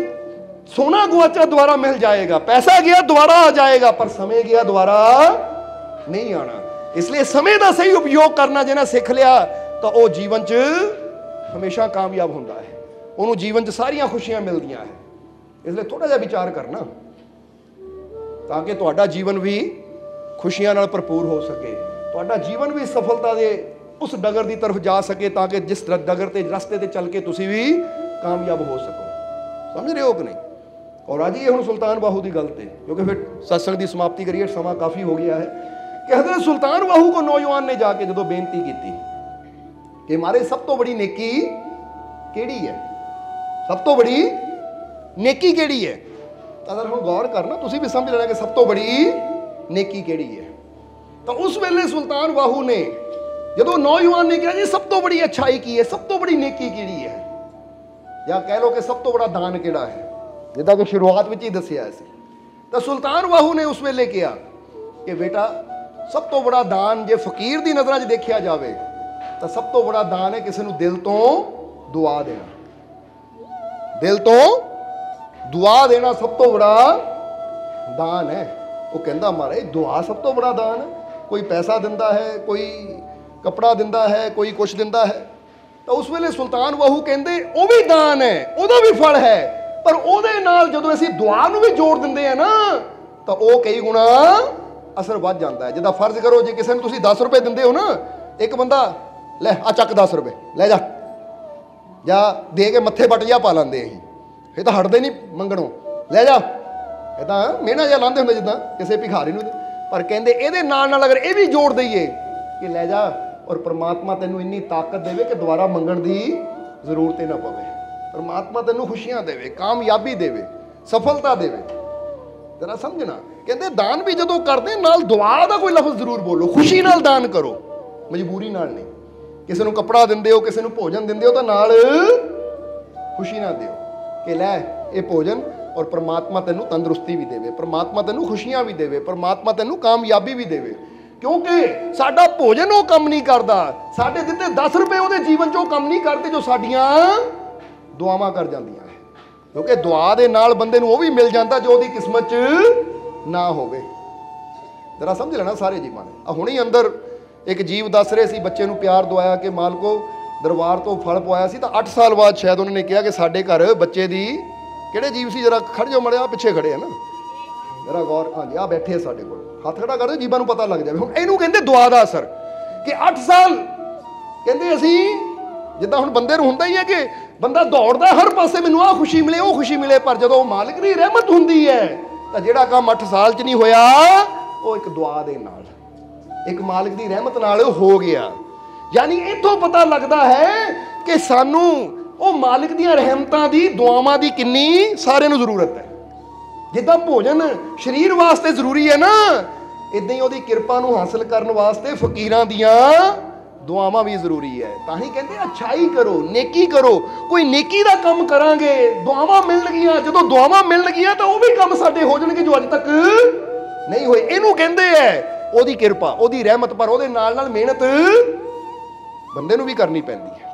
ਸੋਨਾ ਗਵਾਚਾ ਦੁਬਾਰਾ ਮਿਲ ਜਾਏਗਾ, ਪੈਸਾ ਗਿਆ ਦੁਬਾਰਾ ਆ ਜਾਏਗਾ, ਪਰ ਸਮੇਂ ਗਿਆ ਦੁਬਾਰਾ ਨਹੀਂ ਆਣਾ। ਇਸ ਲਈ ਸਮੇਂ ਦਾ ਸਹੀ ਉਪਯੋਗ ਕਰਨਾ ਜੇ ਨਾ ਸਿੱਖ ਲਿਆ ਤਾਂ ਉਹ ਜੀਵਨ 'ਚ ਹਮੇਸ਼ਾ ਕਾਮਯਾਬ ਹੁੰਦਾ ਹੈ, ਉਹਨੂੰ ਜੀਵਨ 'ਚ ਸਾਰੀਆਂ ਖੁਸ਼ੀਆਂ ਮਿਲਦੀਆਂ ਹੈ। ਇਸ ਲਈ ਥੋੜਾ ਜਿਹਾ ਵਿਚਾਰ ਕਰਨਾ ਤਾਂ ਕਿ ਤੁਹਾਡਾ ਜੀਵਨ ਵੀ ਖੁਸ਼ੀਆਂ ਨਾਲ ਭਰਪੂਰ ਹੋ ਸਕੇ, ਤੁਹਾਡਾ ਜੀਵਨ ਵੀ ਸਫਲਤਾ ਦੇ ਉਸ ਡਗਰ ਦੀ ਤਰਫ ਜਾ ਸਕੇ, ਤਾਂ ਕਿ ਜਿਸ ਡਗਰ ਤੇ ਰਸਤੇ ਤੇ ਚੱਲ ਕੇ ਤੁਸੀਂ ਵੀ ਕਾਮਯਾਬ ਹੋ ਸਕੋ। ਸਮਝ ਰਹੇ ਹੋ ਕਿ ਨਹੀਂ? ਔਰ ਅੱਜ ਇਹ ਹੁਣ ਸੁਲਤਾਨ ਬਾਹੂ ਦੀ ਗੱਲ ਤੇ, ਕਿਉਂਕਿ ਫਿਰ सत्संग ਦੀ ਸਮਾਪਤੀ ਕਰੀਏ, ਸਮਾਂ ਕਾਫੀ ਹੋ ਗਿਆ ਹੈ, ਕਿ हज़रत सुल्तान बाहू को नौजवान ने जाके जो बेनती की कि मारे सब तो बड़ी नेकी केड़ी है, सब तो बड़ी नेकी केड़ी है, अगर हम गौर करना तुसी भी समझ लेना कि सब तो बड़ी नेकी केड़ी है। तो उस वेले सुल्तान बाहू ने जो नौजवान ने कहा जी सब तो बड़ी अच्छाई की है, सब तो बड़ी नेकी केड़ी है, या कह लो कि सब तो बड़ा दान केड़ा है, जिदा कि शुरुआत में ही दसिया सी। तो सुल्तान बाहू ने उस वेले कहा कि बेटा सब तो बड़ा दान जे फकीर दी नज़र 'च देखा जाए तो सब तो बड़ा दान है किसी दिल तो दुआ देना, दिल तो दुआ देना सब तो बड़ा दान है। वो कहता महाराज दुआ सब तो बड़ा दान है, कोई पैसा दिंदा है, कोई कपड़ा दिंदा है, कोई कुछ दिंदा है। तो उस वेले सुल्तान बाहू कहते वो भी दान है, ਉਹਦਾ भी फल है, पर ਉਹਦੇ ਨਾਲ ਜਦੋਂ ਅਸੀਂ ਦੁਆ ਨੂੰ ਵੀ ਜੋੜ ਦਿੰਦੇ ਆ ਨਾ ਤਾਂ ਉਹ ਕਈ ਗੁਣਾ असर बढ़ जाता है। जिदा फर्ज करो जे किसी ने 10 रुपए देंदे हो ना, एक बंदा ले आ चक 10 रुपए ले जा, या दे के मत्थे बट जा पा लेंगे, ये तो हटते नहीं मंगणों, ले जा, ये तो मेहना जा लाते होंगे जिदा किसी भिखारी नूं, पर कहते ये नाल अगर ये भी जोड़ दईए कि ले जा, और परमात्मा तेनों इन्नी ताकत देवे कि दोबारा मंगण की जरूरत ही ना पवे, परमात्मा तेनों खुशियां देवे, कामयाबी देवे, सफलता देवे। जरा समझना, कहते दान भी जो करते नाल दुआ का कोई लफ्ज़ जरूर बोलो, खुशी नाल दान करो, मजबूरी नाल नहीं। किसी को कपड़ा दिंदे हो, किसी को भोजन दिंदे हो तो नाल खुशी ना दिओ कि लै ये भोजन, और परमात्मा तेनों तंदुरुस्ती भी देवे, परमात्मा तेनों खुशियां भी देवे, परमात्मा तेनों कामयाबी भी देवे। क्योंकि साडा भोजन वो काम नहीं करता, साडे दिते 10 रुपए वो जीवन चो काम नहीं करते जो साडियां दुआवां कर जांदियां है, क्योंकि दुआ दे नाल बंदे नूं वो भी मिल जाता जो उसदी किस्मत च ना होवे। जरा समझ लेना सारे जीवां ने। हुणे ही अंदर एक जीव दस रहे सी, बच्चे नूं प्यार दवाया कि मालको दरबार तो फल पवाया सी, तो 8 साल बाद शायद उन्होंने कहा कि साडे घर बच्चे दी किहड़े जीव सी, जरा खड़ जाओ मड़िया, पिछे खड़े है ना, जरा गौर, हाँ जी आ बैठे है साडे कोल, हथ खड़ा कर दो जीवां नूं पता लग जाए। हुण इहनूं कहंदे दुआ दा असर, कि 8 साल कहंदे असीं जिद्दां हुण बंदे नूं हुंदा ही है कि बंदा दौड़दा हर पासे, मैनूं आ खुशी मिले वो खुशी मिले, पर जदों मालिक दी रहमत हुंदी है तो जिहड़ा काम 8 साल च नहीं होया वो एक दुआ दे नाल, एक मालिक दी रहमत नाल हो गया। यानी इत्थों पता लगता है कि सानू वो मालिक दियां रहमतां दी दुआवां दी किन्नी सारे नूं जरूरत है। जिद्दां भोजन शरीर वास्ते जरूरी है ना, इदां ही उहदी किरपा नूं हासिल करन वास्ते फकीरां दियां दुआवां भी जरूरी है। तां ही कहंदे अच्छाई करो, नेकी करो, कोई नेकी दा काम करांगे, दुआवां मिलणगियां, जदों दुआवां मिलणगियां तां वो भी काम साडे हो जाणगे जो अज तक नहीं होए। इहनूं कहंदे है ਉਹਦੀ ਕਿਰਪਾ, ਉਹਦੀ ਰਹਿਮਤ, ਪਰ ਉਹਦੇ ਨਾਲ ਨਾਲ ਮਿਹਨਤ ਬੰਦੇ ਨੂੰ ਵੀ ਕਰਨੀ ਪੈਂਦੀ ਹੈ।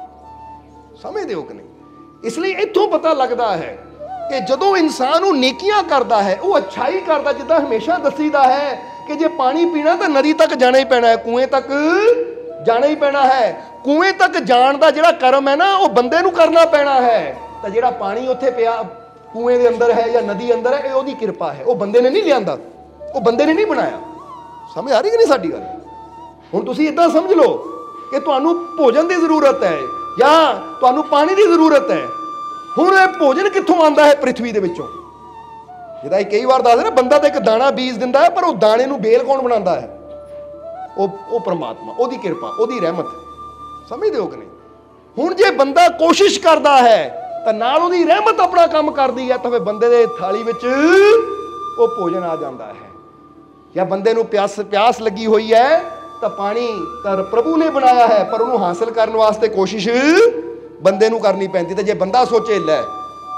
ਸਮਝਦੇ ਹੋ ਕਿ ਨਹੀਂ? ਇਸ ਲਈ ਇੱਥੋਂ ਪਤਾ ਲੱਗਦਾ ਹੈ ਕਿ ਜਦੋਂ ਇਨਸਾਨ ਉਹ ਨੇਕੀਆਂ ਕਰਦਾ ਹੈ, ਉਹ ਅੱਛਾਈ ਕਰਦਾ, ਜਿੱਦਾਂ ਹਮੇਸ਼ਾ ਦੱਸੀਦਾ ਹੈ ਕਿ ਜੇ ਪਾਣੀ ਪੀਣਾ ਤਾਂ ਨਦੀ ਤੱਕ ਜਾਣਾ ਹੀ ਪੈਣਾ ਹੈ, ਕੂਏ ਤੱਕ ਜਾਣਾ ਹੀ ਪੈਣਾ ਹੈ। ਕੂਏ ਤੱਕ ਜਾਣ ਦਾ ਜਿਹੜਾ ਕਰਮ ਹੈ ਨਾ ਉਹ ਬੰਦੇ ਨੂੰ ਕਰਨਾ ਪੈਣਾ ਹੈ, ਤਾਂ ਜਿਹੜਾ ਪਾਣੀ ਉੱਥੇ ਪਿਆ ਕੂਏ ਦੇ ਅੰਦਰ ਹੈ ਜਾਂ ਨਦੀ ਅੰਦਰ ਹੈ, ਇਹ ਉਹਦੀ ਕਿਰਪਾ ਹੈ, ਉਹ ਬੰਦੇ ਨੇ ਨਹੀਂ ਲਿਆਂਦਾ, ਉਹ ਬੰਦੇ ਨੇ ਨਹੀਂ ਬਣਾਇਆ। समझ आ रही कि नहीं साडी गल? हुण तुसीं इदां समझ लो कि तुहानूं भोजन की जरूरत है या तुहानूं पानी की जरूरत है। हुण ये भोजन कित्थों आंदा है? पृथ्वी दे विचों। जिद्दां कई बार दसदे ना, बंदा तो एक दाना बीज दिंदा है, पर वो दाने नूं बेल कौन बनांदा है? वो परमात्मा, उसदी किरपा, उसदी रहमत। समझदे हो कि नहीं? हुण जे बंदा कोशिश करदा है तां नाल उसदी रहमत अपना काम करदी है, तां फिर बंदे दे थाली विच वो भोजन आ जांदा है। या बंदे नूं प्यास लगी हुई है ਤਾਂ ਪਾਣੀ ਤਾਂ ਪ੍ਰਭੂ ਨੇ ਬਣਾਇਆ ਹੈ, ਪਰ ਉਹਨੂੰ ਹਾਸਲ ਕਰਨ ਵਾਸਤੇ ਕੋਸ਼ਿਸ਼ ਬੰਦੇ ਨੂੰ ਕਰਨੀ ਪੈਂਦੀ। ਤੇ ਜੇ ਬੰਦਾ ਸੋਚੇ ਲੈ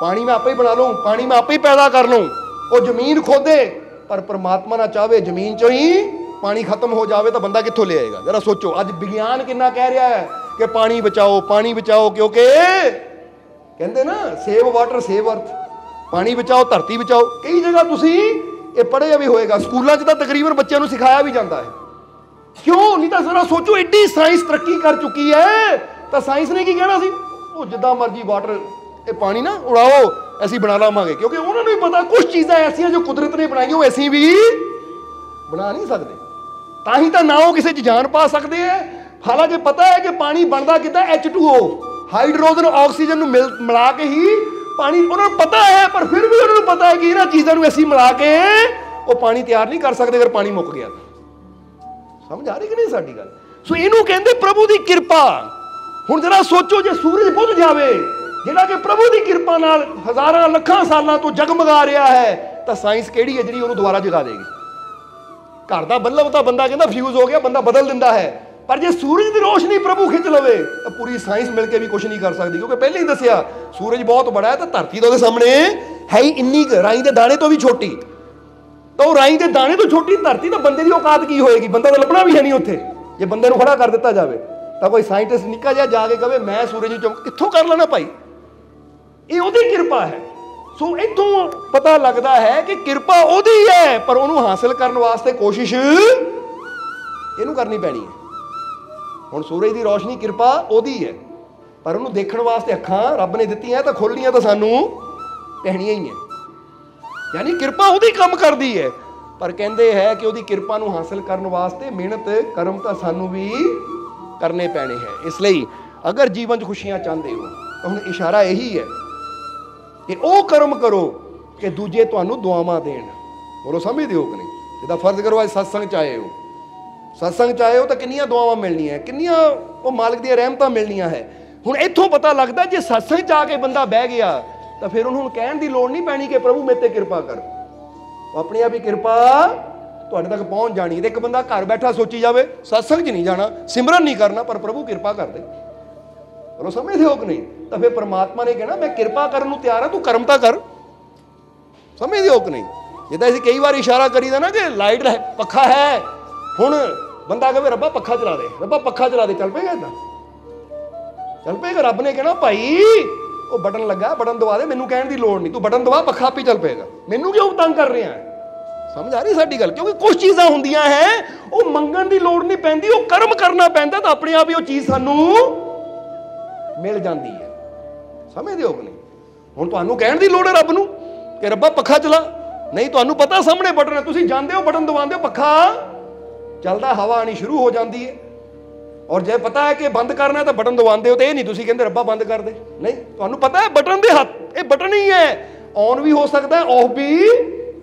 ਪਾਣੀ ਮੈਂ ਆਪੇ ਹੀ ਬਣਾ ਲਵਾਂ, ਪਾਣੀ ਮੈਂ ਆਪੇ ਹੀ ਪੈਦਾ ਕਰ ਲਵਾਂ, ਉਹ ਜ਼ਮੀਨ ਖੋਦੇ, ਪਰ ਪ੍ਰਮਾਤਮਾ ਨਾ ਚਾਹਵੇ ਜ਼ਮੀਨ ਚੋਂ ਹੀ ਪਾਣੀ ਖਤਮ ਹੋ ਜਾਵੇ, ਤਾਂ ਬੰਦਾ ਕਿੱਥੋਂ ਲਿਆਏਗਾ? ਜਰਾ ਸੋਚੋ, ਅੱਜ ਵਿਗਿਆਨ ਕਿੰਨਾ ਕਹਿ ਰਿਹਾ ਹੈ ਕਿ ਪਾਣੀ ਬਚਾਓ, ਪਾਣੀ ਬਚਾਓ, ਕਿਉਂਕਿ ਕਹਿੰਦੇ ਨਾ ਸੇਵ ਵਾਟਰ ਸੇਵ ਅਰਥ, ਪਾਣੀ ਬਚਾਓ ਧਰਤੀ ਬਚਾਓ। ਕਈ ਜਗ੍ਹਾ ਤੁਸੀਂ ਇਹ ਪੜ੍ਹਿਆ ਵੀ ਹੋਏਗਾ, ਸਕੂਲਾਂ 'ਚ ਤਾਂ ਤਕਰੀਬਨ ਬੱਚਿਆਂ ਨੂੰ ਸਿਖਾਇਆ ਵੀ ਜਾਂਦਾ ਹੈ। ਕਿਉਂ ਨਹੀਂ? ਤਾਂ ਜ਼ਰਾ ਸੋਚੋ, ਐਡੀ ਸਾਇੰਸ ਤਰੱਕੀ ਕਰ ਚੁੱਕੀ ਹੈ, ਤਾਂ ਸਾਇੰਸ ਨੇ ਕੀ ਕਹਿਣਾ ਸੀ? ਉਹ ਜਿੱਦਾਂ ਮਰਜ਼ੀ ਵਾਟਰ, ਇਹ ਪਾਣੀ ਨਾ ਉਡਾਓ, ਅਸੀਂ ਬਣਾ ਲਾਵਾਂਗੇ, ਕਿਉਂਕਿ ਉਹਨਾਂ ਨੂੰ ਵੀ ਪਤਾ ਕੁਝ ਚੀਜ਼ਾਂ ਐਸੀਆਂ ਜੋ ਕੁਦਰਤ ਨੇ ਬਣਾਈਆਂ ਉਹ ਅਸੀਂ ਵੀ ਬਣਾ ਨਹੀਂ ਸਕਦੇ। ਤਾਂ ਹੀ ਤਾਂ ਨਾ ਉਹ ਕਿਸੇ 'ਚ ਜਾਨ ਪਾ ਸਕਦੇ ਹੈ। ਹਾਲਾਂਕਿ ਪਤਾ ਹੈ ਕਿ ਪਾਣੀ ਬਣਦਾ ਕਿੱਦਾਂ, H2O ਹਾਈਡਰੋਜਨ ਆਕਸੀਜਨ ਨੂੰ ਮਿਲਾ ਕੇ ਹੀ ਪਾਣੀ, ਉਹਨਾਂ ਨੂੰ ਪਤਾ ਹੈ, ਪਰ ਫਿਰ ਵੀ ਉਹਨਾਂ ਨੂੰ ਪਤਾ ਹੈ ਕਿ ਇਹਨਾਂ ਚੀਜ਼ਾਂ ਨੂੰ ਅਸੀਂ ਮਿਲਾ ਕੇ ਉਹ ਪਾਣੀ ਤਿਆਰ ਨਹੀਂ ਕਰ ਸਕਦੇ ਅਗਰ ਪਾਣੀ ਮੁੱਕ ਗਿਆ ਤਾਂ। ਸਮਝ ਆ ਰਹੀ ਕਿ ਨਹੀਂ ਸਾਡੀ ਗੱਲ? ਸੋ ਇਹਨੂੰ ਕਹਿੰਦੇ ਪ੍ਰਭੂ ਦੀ ਕਿਰਪਾ। ਹੁਣ ਜਰਾ ਸੋਚੋ, ਜੇ ਸੂਰਜ ਬੁੱਝ ਜਾਵੇ, ਜਿਹੜਾ ਕਿ ਪ੍ਰਭੂ ਦੀ ਕਿਰਪਾ ਨਾਲ ਹਜ਼ਾਰਾਂ ਲੱਖਾਂ ਸਾਲਾਂ ਤੋਂ ਜਗਮਗਾ ਰਿਹਾ ਹੈ, ਤਾਂ ਸਾਇੰਸ ਕਿਹੜੀ ਹੈ ਜਿਹੜੀ ਉਹਨੂੰ ਦੁਬਾਰਾ ਜਗਾ ਦੇਗੀ? ਘਰ ਦਾ ਬੱਲਬ ਤਾਂ ਬੰਦਾ ਕਹਿੰਦਾ ਫਿਊਜ਼ ਹੋ ਗਿਆ, ਬੰਦਾ ਬਦਲ ਦਿੰਦਾ ਹੈ, ਪਰ ਜੇ ਸੂਰਜ ਦੀ ਰੋਸ਼ਨੀ ਪ੍ਰਭੂ ਖਿੱਚ ਲਵੇ ਤਾਂ ਪੂਰੀ ਸਾਇੰਸ ਮਿਲ ਕੇ ਵੀ ਕੁਝ ਨਹੀਂ ਕਰ ਸਕਦੀ, ਕਿਉਂਕਿ ਪਹਿਲਾਂ ਹੀ ਦੱਸਿਆ ਸੂਰਜ ਬਹੁਤ ਬੜਾ ਹੈ, ਤਾਂ ਧਰਤੀ ਤਾਂ ਉਹਦੇ ਸਾਹਮਣੇ ਹੈ ਹੀ ਇੰਨੀ ਰਾਈ ਦੇ ਦਾਣੇ ਤੋਂ ਵੀ ਛੋਟੀ, ਤਾਂ ਉਹ ਰਾਈ ਦੇ ਦਾਣੇ ਤੋਂ ਛੋਟੀ ਧਰਤੀ, ਤਾਂ ਬੰਦੇ ਦੀ ਔਕਾਤ ਕੀ ਹੋਏਗੀ? ਬੰਦਾ ਤਾਂ ਲੱਭਣਾ ਵੀ ਹੈ ਨਹੀਂ ਉੱਥੇ। ਜੇ ਬੰਦੇ ਨੂੰ ਖੜਾ ਕਰ ਦਿੱਤਾ ਜਾਵੇ ਤਾਂ ਕੋਈ ਸਾਇੰਟਿਸਟ ਨਿੱਕਾ ਜਿਹਾ ਜਾ ਕੇ ਕਹੇ ਮੈਂ ਸੂਰਜ ਨੂੰ ਕਿੱਥੋਂ ਕਰ ਲੈਣਾ ਭਾਈ? ਇਹ ਉਹਦੀ ਕਿਰਪਾ ਹੈ। ਸੋ ਇੱਥੋਂ ਪਤਾ ਲੱਗਦਾ ਹੈ ਕਿ ਕਿਰਪਾ ਉਹਦੀ ਹੈ, ਪਰ ਉਹਨੂੰ ਹਾਸਲ ਕਰਨ ਵਾਸਤੇ ਕੋਸ਼ਿਸ਼ ਇਹਨੂੰ ਕਰਨੀ ਪੈਣੀ ਹੈ। ਹੁਣ ਸੂਰਜ ਦੀ ਰੋਸ਼ਨੀ ਕਿਰਪਾ ਉਹਦੀ ਹੈ, ਪਰ ਉਹਨੂੰ ਦੇਖਣ ਵਾਸਤੇ ਅੱਖਾਂ ਰੱਬ ਨੇ ਦਿੱਤੀਆਂ, ਤਾਂ ਖੋਲ੍ਹਣੀਆਂ ਤਾਂ ਸਾਨੂੰ ਪੈਣੀਆਂ ਹੀ ਹੈ। ਯਾਨੀ ਕਿਰਪਾ ਉਹਦੀ ਕੰਮ ਕਰਦੀ ਹੈ, ਪਰ ਕਹਿੰਦੇ ਹੈ ਕਿ ਉਹਦੀ ਕਿਰਪਾ ਨੂੰ ਹਾਸਲ ਕਰਨ ਵਾਸਤੇ ਮਿਹਨਤ ਕਰਮ ਤਾਂ ਸਾਨੂੰ ਵੀ ਕਰਨੇ ਪੈਣੇ ਹੈ। ਇਸ ਲਈ ਅਗਰ ਜੀਵਨ 'ਚ ਖੁਸ਼ੀਆਂ ਚਾਹੁੰਦੇ ਹੋ ਤਾਂ ਹੁਣ ਇਸ਼ਾਰਾ ਇਹੀ ਹੈ ਕਿ ਉਹ ਕਰਮ ਕਰੋ ਕਿ ਦੂਜੇ ਤੁਹਾਨੂੰ ਦੁਆਵਾਂ ਦੇਣ। ਬੋਲੋ ਸਮਝਦੇ ਹੋ ਕਿ ਨਹੀਂ? ਜਿੱਦਾਂ ਫਰਜ਼ ਕਰੋ ਅੱਜ ਸਤਸੰਗ 'ਚ ਆਏ ਹੋ, ਸਤਸੰਗ 'ਚ ਆਏ ਹੋ ਤਾਂ ਕਿੰਨੀਆਂ ਦੁਆਵਾਂ ਮਿਲਣੀਆਂ, ਕਿੰਨੀਆਂ ਉਹ ਮਾਲਕ ਦੀਆਂ ਰਹਿਮਤਾਂ ਮਿਲਣੀਆਂ ਹੈ। ਹੁਣ ਇੱਥੋਂ ਪਤਾ ਲੱਗਦਾ ਜੇ ਸਤਸੰਗ 'ਚ ਆ ਕੇ ਬੰਦਾ ਬਹਿ ਗਿਆ ਤਾਂ ਫਿਰ ਉਹਨੂੰ ਕਹਿਣ ਦੀ ਲੋੜ ਨਹੀਂ ਪੈਣੀ ਕਿ ਪ੍ਰਭੂ ਮੇਰੇ ਤੇ ਕਿਰਪਾ ਕਰ, ਉਹ ਆਪਣੀ ਆਪ ਹੀ ਕਿਰਪਾ ਤੁਹਾਡੇ ਤੱਕ ਪਹੁੰਚ ਜਾਣੀ। ਤੇ ਇੱਕ ਬੰਦਾ ਘਰ ਬੈਠਾ ਸੋਚੀ ਜਾਵੇ ਸਤਸੰਗ 'ਚ ਨਹੀਂ ਜਾਣਾ, ਸਿਮਰਨ ਨਹੀਂ ਕਰਨਾ, ਪਰ ਪ੍ਰਭੂ ਕਿਰਪਾ ਕਰ ਦੇ, ਬੋਲੋ ਸਮਝਦੇ ਹੋ ਕਿ ਨਹੀਂ? ਤਾਂ ਫਿਰ ਪਰਮਾਤਮਾ ਨੇ ਕਹਿਣਾ ਮੈਂ ਕਿਰਪਾ ਕਰਨ ਨੂੰ ਤਿਆਰ ਹਾਂ, ਤੂੰ ਕਰਮ ਤਾਂ ਕਰ। ਸਮਝਦੇ ਹੋ ਕਿ ਨਹੀਂ? ਜਿੱਦਾਂ ਅਸੀਂ ਕਈ ਵਾਰ ਇਸ਼ਾਰਾ ਕਰੀਦਾ ਨਾ ਕਿ ਲਾਈਟ ਹੈ, ਪੱਖਾ ਹੈ, ਹੁਣ ਬੰਦਾ ਕਹੇ ਰੱਬਾ ਪੱਖਾ ਚਲਾ ਦੇ, ਰੱਬਾ ਪੱਖਾ ਚਲਾ ਦੇ, ਚੱਲ ਪਏਗਾ? ਏਦਾਂ ਚੱਲ ਪਏਗਾ? ਰੱਬ ਨੇ ਕਹਿਣਾ ਭਾਈ ਉਹ ਬਟਨ ਲੱਗਾ, ਬਟਨ ਦਬਾ ਦੇ, ਮੈਨੂੰ ਕਹਿਣ ਦੀ ਲੋੜ ਨਹੀਂ, ਤੂੰ ਬਟਨ ਦਬਾ, ਪੱਖਾ ਆਪੇ ਚੱਲ ਪਏਗਾ, ਮੈਨੂੰ ਕਿਉਂ ਤੰਗ ਕਰ ਰਿਹਾ ਹੈ? ਸਮਝ ਆ ਰਹੀ ਸਾਡੀ ਗੱਲ? ਕਿਉਂਕਿ ਕੁਝ ਚੀਜ਼ਾਂ ਹੁੰਦੀਆਂ ਹੈ ਉਹ ਮੰਗਣ ਦੀ ਲੋੜ ਨਹੀਂ ਪੈਂਦੀ, ਉਹ ਕਰਮ ਕਰਨਾ ਪੈਂਦਾ, ਤਾਂ ਆਪਣੇ ਆਪ ਹੀ ਉਹ ਚੀਜ਼ ਸਾਨੂੰ ਮਿਲ ਜਾਂਦੀ ਹੈ। ਸਮਝਦੇ ਹੋ ਕਿ ਨਹੀਂ? ਹੁਣ ਤੁਹਾਨੂੰ ਕਹਿਣ ਦੀ ਲੋੜ ਹੈ ਰੱਬ ਨੂੰ ਕਿ ਰੱਬਾ ਪੱਖਾ ਚਲਾ, ਨਹੀਂ ਤੁਹਾਨੂੰ ਪਤਾ ਸਾਹਮਣੇ ਬਟਨ ਹੈ, ਤੁਸੀਂ ਜਾਂਦੇ ਹੋ ਬਟਨ ਦਬਾਉਂਦੇ ਹੋ, ਪੱਖਾ ਚੱਲਦਾ, ਹਵਾ ਆਣੀ ਸ਼ੁਰੂ ਹੋ ਜਾਂਦੀ ਹੈ। ਔਰ ਜੇ ਪਤਾ ਹੈ ਕਿ ਬੰਦ ਕਰਨਾ ਤਾਂ ਬਟਨ ਦਬਾਉਂਦੇ ਹੋ, ਤੇ ਇਹ ਨਹੀਂ ਤੁਸੀਂ ਕਹਿੰਦੇ ਰੱਬਾ ਬੰਦ ਕਰ ਦੇ, ਨਹੀਂ ਤੁਹਾਨੂੰ ਪਤਾ ਹੈ ਬਟਨ ਦੇ ਹੱਥ, ਇਹ ਬਟਨ ਹੀ ਹੈ, ਔਨ ਵੀ ਹੋ ਸਕਦਾ ਹੈ, ਆਫ ਵੀ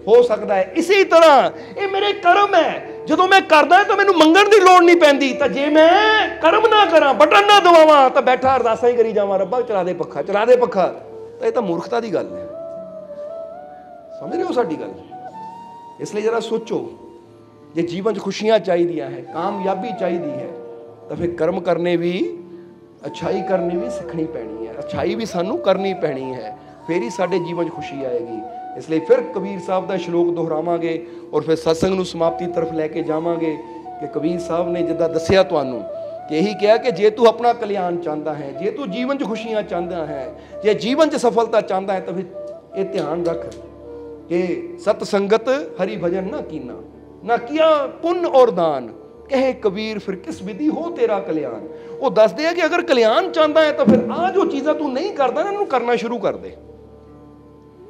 ਹੋ ਸਕਦਾ ਹੈ। ਇਸੇ ਤਰ੍ਹਾਂ ਇਹ ਮੇਰੇ ਕਰਮ ਹੈ, ਜਦੋਂ ਮੈਂ ਕਰਦਾ ਤਾਂ ਮੈਨੂੰ ਮੰਗਣ ਦੀ ਲੋੜ ਨਹੀਂ ਪੈਂਦੀ, ਤਾਂ ਜੇ ਮੈਂ ਕਰਮ ਨਾ ਕਰਾਂ, ਬਟਨ ਨਾ ਦਬਾਵਾਂ, ਤਾਂ ਬੈਠਾ ਅਰਦਾਸਾਂ ਹੀ ਕਰੀ ਜਾਵਾਂ, ਰੱਬਾ ਚਲਾ ਦੇ ਪੱਖਾ, ਚਲਾ ਦੇ ਪੱਖਾ, ਤਾਂ ਇਹ ਤਾਂ ਮੂਰਖਤਾ ਦੀ ਗੱਲ ਹੈ। ਸਮਝ ਰਹੇ ਹੋ ਸਾਡੀ ਗੱਲ? ਇਸ ਲਈ ਜਰਾ ਸੋਚੋ, ਜੇ ਜੀਵਨ 'ਚ ਖੁਸ਼ੀਆਂ ਚਾਹੀਦੀਆਂ ਹੈ, ਕਾਮਯਾਬੀ ਚਾਹੀਦੀ ਹੈ, ਤਾਂ ਫਿਰ ਕਰਮ ਕਰਨੇ ਵੀ, ਅੱਛਾਈ ਕਰਨੀ ਵੀ ਸਿੱਖਣੀ ਪੈਣੀ ਹੈ, ਅੱਛਾਈ ਵੀ ਸਾਨੂੰ ਕਰਨੀ ਪੈਣੀ ਹੈ, ਫਿਰ ਹੀ ਸਾਡੇ ਜੀਵਨ 'ਚ ਖੁਸ਼ੀ ਆਏਗੀ। ਇਸ ਲਈ ਫਿਰ ਕਬੀਰ ਸਾਹਿਬ ਦਾ ਸ਼ਲੋਕ ਦੁਹਰਾਵਾਂਗੇ ਔਰ ਫਿਰ ਸਤਸੰਗ ਨੂੰ ਸਮਾਪਤੀ ਤਰਫ ਲੈ ਕੇ ਜਾਵਾਂਗੇ ਕਿ ਕਬੀਰ ਸਾਹਿਬ ਨੇ ਜਿੱਦਾਂ ਦੱਸਿਆ ਤੁਹਾਨੂੰ ਕਿ ਇਹੀ ਕਿਹਾ ਕਿ ਜੇ ਤੂੰ ਆਪਣਾ ਕਲਿਆਣ ਚਾਹੁੰਦਾ ਹੈ, ਜੇ ਤੂੰ ਜੀਵਨ 'ਚ ਖੁਸ਼ੀਆਂ ਚਾਹੁੰਦਾ ਹੈ, ਜੇ ਜੀਵਨ 'ਚ ਸਫਲਤਾ ਚਾਹੁੰਦਾ ਹੈ, ਤਾਂ ਫਿਰ ਇਹ ਧਿਆਨ ਰੱਖ ਕਿ ਸਤ ਸੰਗਤ ਹਰੀ ਭਜਨ ਨਾ ਕੀਨਾ, ਨਾ ਕੀਆ ਪੁੰਨ ਔਰ ਦਾਨ, ਕਹੇ ਕਬੀਰ ਫਿਰ ਕਿਸ ਵਿਧੀ ਹੋ ਤੇਰਾ ਕਲਿਆਣ। ਉਹ ਦੱਸਦੇ ਆ ਕਿ ਅਗਰ ਕਲਿਆਣ ਚਾਹੁੰਦਾ ਹੈ ਤਾਂ ਫਿਰ ਆਹ ਜੋ ਚੀਜ਼ਾਂ ਤੂੰ ਨਹੀਂ ਕਰਦਾ ਨਾ, ਇਹਨੂੰ ਕਰਨਾ ਸ਼ੁਰੂ ਕਰ ਦੇ।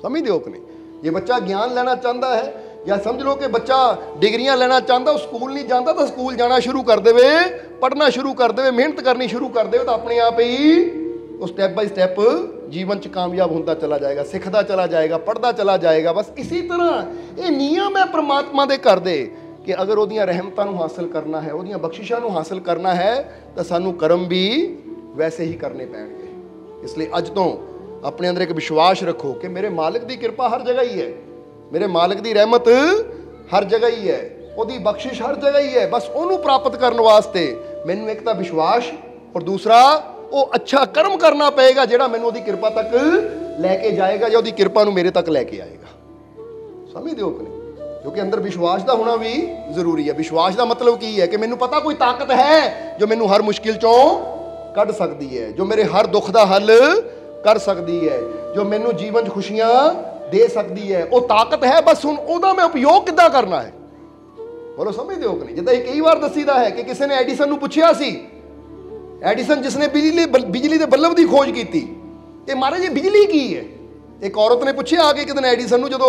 ਸਮਝਦੇ ਹੋ ਕਿ ਨਹੀਂ? ਜੇ ਬੱਚਾ ਗਿਆਨ ਲੈਣਾ ਚਾਹੁੰਦਾ ਹੈ, ਜਾਂ ਸਮਝ ਲਓ ਕਿ ਬੱਚਾ ਡਿਗਰੀਆਂ ਲੈਣਾ ਚਾਹੁੰਦਾ, ਉਹ ਸਕੂਲ ਨਹੀਂ ਜਾਂਦਾ, ਤਾਂ ਸਕੂਲ ਜਾਣਾ ਸ਼ੁਰੂ ਕਰ ਦੇਵੇ, ਪੜ੍ਹਨਾ ਸ਼ੁਰੂ ਕਰ ਦੇਵੇ, ਮਿਹਨਤ ਕਰਨੀ ਸ਼ੁਰੂ ਕਰ ਦੇਵੇ, ਤਾਂ ਆਪਣੇ ਆਪ ਹੀ ਉਹ ਸਟੈਪ ਬਾਈ ਸਟੈਪ ਜੀਵਨ 'ਚ ਕਾਮਯਾਬ ਹੁੰਦਾ ਚਲਾ ਜਾਏਗਾ, ਸਿੱਖਦਾ ਚਲਾ ਜਾਏਗਾ, ਪੜ੍ਹਦਾ ਚਲਾ ਜਾਏਗਾ। ਬਸ ਇਸੇ ਤਰ੍ਹਾਂ ਇਹ ਨਿਯਮ ਹੈ ਪ੍ਰਮਾਤਮਾ ਦੇ ਘਰ ਦੇ ਕਿ ਅਗਰ ਉਹਦੀਆਂ ਰਹਿਮਤਾਂ ਨੂੰ ਹਾਸਲ ਕਰਨਾ ਹੈ, ਉਹਦੀਆਂ ਬਖਸ਼ਿਸ਼ਾਂ ਨੂੰ ਹਾਸਲ ਕਰਨਾ ਹੈ, ਤਾਂ ਸਾਨੂੰ ਕਰਮ ਵੀ ਵੈਸੇ ਹੀ ਕਰਨੇ ਪੈਣਗੇ। ਇਸ ਲਈ ਅੱਜ ਤੋਂ ਆਪਣੇ ਅੰਦਰ ਇੱਕ ਵਿਸ਼ਵਾਸ ਰੱਖੋ ਕਿ ਮੇਰੇ ਮਾਲਕ ਦੀ ਕਿਰਪਾ ਹਰ ਜਗ੍ਹਾ ਹੀ ਹੈ, ਮੇਰੇ ਮਾਲਕ ਦੀ ਰਹਿਮਤ ਹਰ ਜਗ੍ਹਾ ਹੀ ਹੈ। ਉਹਦੀ ਬਖਸ਼ਿਸ਼ ਹਰ ਜਗ੍ਹਾ ਹੀ ਹੈ। ਬਸ ਉਹਨੂੰ ਪ੍ਰਾਪਤ ਕਰਨ ਵਾਸਤੇ ਮੈਨੂੰ ਇੱਕ ਤਾਂ ਵਿਸ਼ਵਾਸ ਔਰ ਦੂਸਰਾ ਉਹ ਅੱਛਾ ਕਰਮ ਕਰਨਾ ਪਏਗਾ ਜਿਹੜਾ ਮੈਨੂੰ ਉਹਦੀ ਕਿਰਪਾ ਤੱਕ ਲੈ ਕੇ ਜਾਏਗਾ ਜਾਂ ਉਹਦੀ ਕਿਰਪਾ ਨੂੰ ਮੇਰੇ ਤੱਕ ਲੈ ਕੇ ਆਏਗਾ। ਸਮਝਦੇ ਹੋ ਕਿ ਨਹੀਂ? ਕਿਉਂਕਿ ਅੰਦਰ ਵਿਸ਼ਵਾਸ ਦਾ ਹੋਣਾ ਵੀ ਜ਼ਰੂਰੀ ਹੈ। ਵਿਸ਼ਵਾਸ ਦਾ ਮਤਲਬ ਕੀ ਹੈ ਕਿ ਮੈਨੂੰ ਪਤਾ ਕੋਈ ਤਾਕਤ ਹੈ ਜੋ ਮੈਨੂੰ ਹਰ ਮੁਸ਼ਕਿਲ ਚੋਂ ਕੱਢ ਸਕਦੀ ਹੈ, ਜੋ ਮੇਰੇ ਹਰ ਦੁੱਖ ਦਾ ਹੱਲ ਕਰ ਸਕਦੀ ਹੈ, ਜੋ ਮੈਨੂੰ ਜੀਵਨ 'ਚ ਖੁਸ਼ੀਆਂ ਦੇ ਸਕਦੀ ਹੈ। ਉਹ ਤਾਕਤ ਹੈ, ਬਸ ਹੁਣ ਉਹਦਾ ਮੈਂ ਉਪਯੋਗ ਕਿੱਦਾਂ ਕਰਨਾ ਹੈ। ਬੋਲੋ ਸਮਝਦੇ ਹੋ ਕਿ ਨਹੀਂ? ਜਿੱਦਾਂ ਇਹ ਕਈ ਵਾਰ ਦੱਸੀਦਾ ਹੈ ਕਿ ਕਿਸੇ ਨੇ ਐਡੀਸਨ ਨੂੰ ਪੁੱਛਿਆ ਸੀ, ਐਡੀਸਨ ਜਿਸਨੇ ਬਿਜਲੀ ਦੇ ਬੱਲਬ ਦੀ ਖੋਜ ਕੀਤੀ, ਕਿ ਮਹਾਰਾਜ ਇਹ ਬਿਜਲੀ ਕੀ ਹੈ? ਇੱਕ ਔਰਤ ਨੇ ਪੁੱਛਿਆ ਆ ਕੇ ਇੱਕ ਦਿਨ ਐਡੀਸਨ ਨੂੰ, ਜਦੋਂ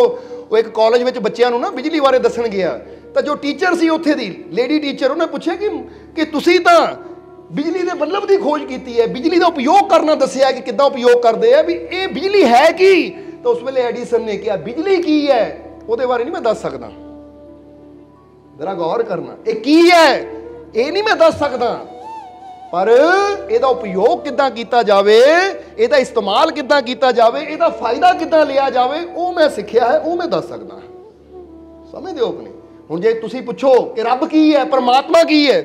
ਉਹ ਇੱਕ ਕਾਲਜ ਵਿੱਚ ਬੱਚਿਆਂ ਨੂੰ ਨਾ ਬਿਜਲੀ ਬਾਰੇ ਦੱਸਣ ਗਿਆ, ਤਾਂ ਜੋ ਟੀਚਰ ਸੀ ਉੱਥੇ ਦੀ ਲੇਡੀ ਟੀਚਰ, ਉਹਨੇ ਪੁੱਛਿਆ ਕਿ ਤੁਸੀਂ ਤਾਂ ਬਿਜਲੀ ਦੇ ਬੱਲਬ ਦੀ ਖੋਜ ਕੀਤੀ ਹੈ, ਬਿਜਲੀ ਦਾ ਉਪਯੋਗ ਕਰਨਾ ਦੱਸਿਆ ਕਿ ਕਿੱਦਾਂ ਉਪਯੋਗ ਕਰਦੇ ਆ, ਵੀ ਇਹ ਬਿਜਲੀ ਹੈ ਕੀ? ਤਾਂ ਉਸ ਵੇਲੇ ਐਡੀਸਨ ਨੇ ਕਿਹਾ ਬਿਜਲੀ ਕੀ ਹੈ ਉਹਦੇ ਬਾਰੇ ਨਹੀਂ ਮੈਂ ਦੱਸ ਸਕਦਾ। ਜ਼ਰਾ ਗੌਰ ਕਰਨਾ, ਇਹ ਕੀ ਹੈ ਇਹ ਨਹੀਂ ਮੈਂ ਦੱਸ ਸਕਦਾ, ਪਰ ਇਹਦਾ ਉਪਯੋਗ ਕਿੱਦਾਂ ਕੀਤਾ ਜਾਵੇ, ਇਹਦਾ ਇਸਤੇਮਾਲ ਕਿੱਦਾਂ ਕੀਤਾ ਜਾਵੇ, ਇਹਦਾ ਫਾਇਦਾ ਕਿੱਦਾਂ ਲਿਆ ਜਾਵੇ, ਉਹ ਮੈਂ ਸਿੱਖਿਆ ਹੈ, ਉਹ ਮੈਂ ਦੱਸ ਸਕਦਾ। ਸਮਝਦੇ ਹੋ ਕਿ ਨਹੀਂ? ਹੁਣ ਜੇ ਤੁਸੀਂ ਪੁੱਛੋ ਕਿ ਰੱਬ ਕੀ ਹੈ, ਪਰਮਾਤਮਾ ਕੀ ਹੈ,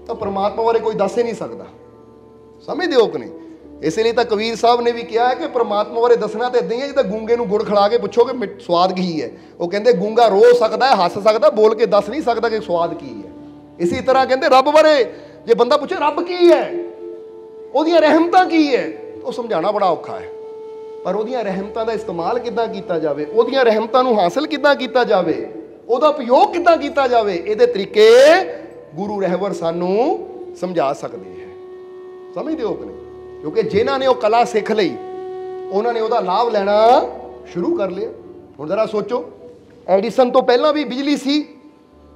ਤਾਂ ਪਰਮਾਤਮਾ ਬਾਰੇ ਕੋਈ ਦੱਸ ਹੀ ਨਹੀਂ ਸਕਦਾ। ਸਮਝਦੇ ਹੋ ਕਿ ਨਹੀਂ? ਇਸੇ ਲਈ ਤਾਂ ਕਬੀਰ ਸਾਹਿਬ ਨੇ ਵੀ ਕਿਹਾ ਹੈ ਕਿ ਪਰਮਾਤਮਾ ਬਾਰੇ ਦੱਸਣਾ ਤਾਂ ਇਦਾਂ ਹੀ ਹੈ ਜਿੱਦਾਂ ਗੂੰਗੇ ਨੂੰ ਗੁੜ ਖਿਲਾ ਕੇ ਪੁੱਛੋਗੇ ਸਵਾਦ ਕੀ ਹੈ। ਉਹ ਕਹਿੰਦੇ ਗੂੰਗਾ ਰੋ ਸਕਦਾ ਹੈ, ਹੱਸ ਸਕਦਾ, ਬੋਲ ਕੇ ਦੱਸ ਨਹੀਂ ਸਕਦਾ ਕਿ ਸਵਾਦ ਕੀ ਹੈ। ਇਸੇ ਤਰ੍ਹਾਂ ਕਹਿੰਦੇ ਰੱਬ ਬਾਰੇ ਜੇ ਬੰਦਾ ਪੁੱਛੇ ਰੱਬ ਕੀ ਹੈ, ਉਹਦੀਆਂ ਰਹਿਮਤਾਂ ਕੀ ਹੈ, ਉਹ ਸਮਝਾਉਣਾ ਬੜਾ ਔਖਾ ਹੈ। ਪਰ ਉਹਦੀਆਂ ਰਹਿਮਤਾਂ ਦਾ ਇਸਤੇਮਾਲ ਕਿੱਦਾਂ ਕੀਤਾ ਜਾਵੇ, ਉਹਦੀਆਂ ਰਹਿਮਤਾਂ ਨੂੰ ਹਾਸਲ ਕਿੱਦਾਂ ਕੀਤਾ ਜਾਵੇ, ਉਹਦਾ ਉਪਯੋਗ ਕਿੱਦਾਂ ਕੀਤਾ ਜਾਵੇ, ਇਹਦੇ ਤਰੀਕੇ ਗੁਰੂ ਰਹਿਬਰ ਸਾਨੂੰ ਸਮਝਾ ਸਕਦੇ ਹੈ। ਸਮਝਦੇ ਹੋ ਕਿ ਨਹੀਂ? ਕਿਉਂਕਿ ਜਿਨ੍ਹਾਂ ਨੇ ਉਹ ਕਲਾ ਸਿੱਖ ਲਈ ਉਹਨਾਂ ਨੇ ਉਹਦਾ ਲਾਭ ਲੈਣਾ ਸ਼ੁਰੂ ਕਰ ਲਿਆ। ਹੁਣ ਜ਼ਰਾ ਸੋਚੋ, ਐਡੀਸਨ ਤੋਂ ਪਹਿਲਾਂ ਵੀ ਬਿਜਲੀ ਸੀ,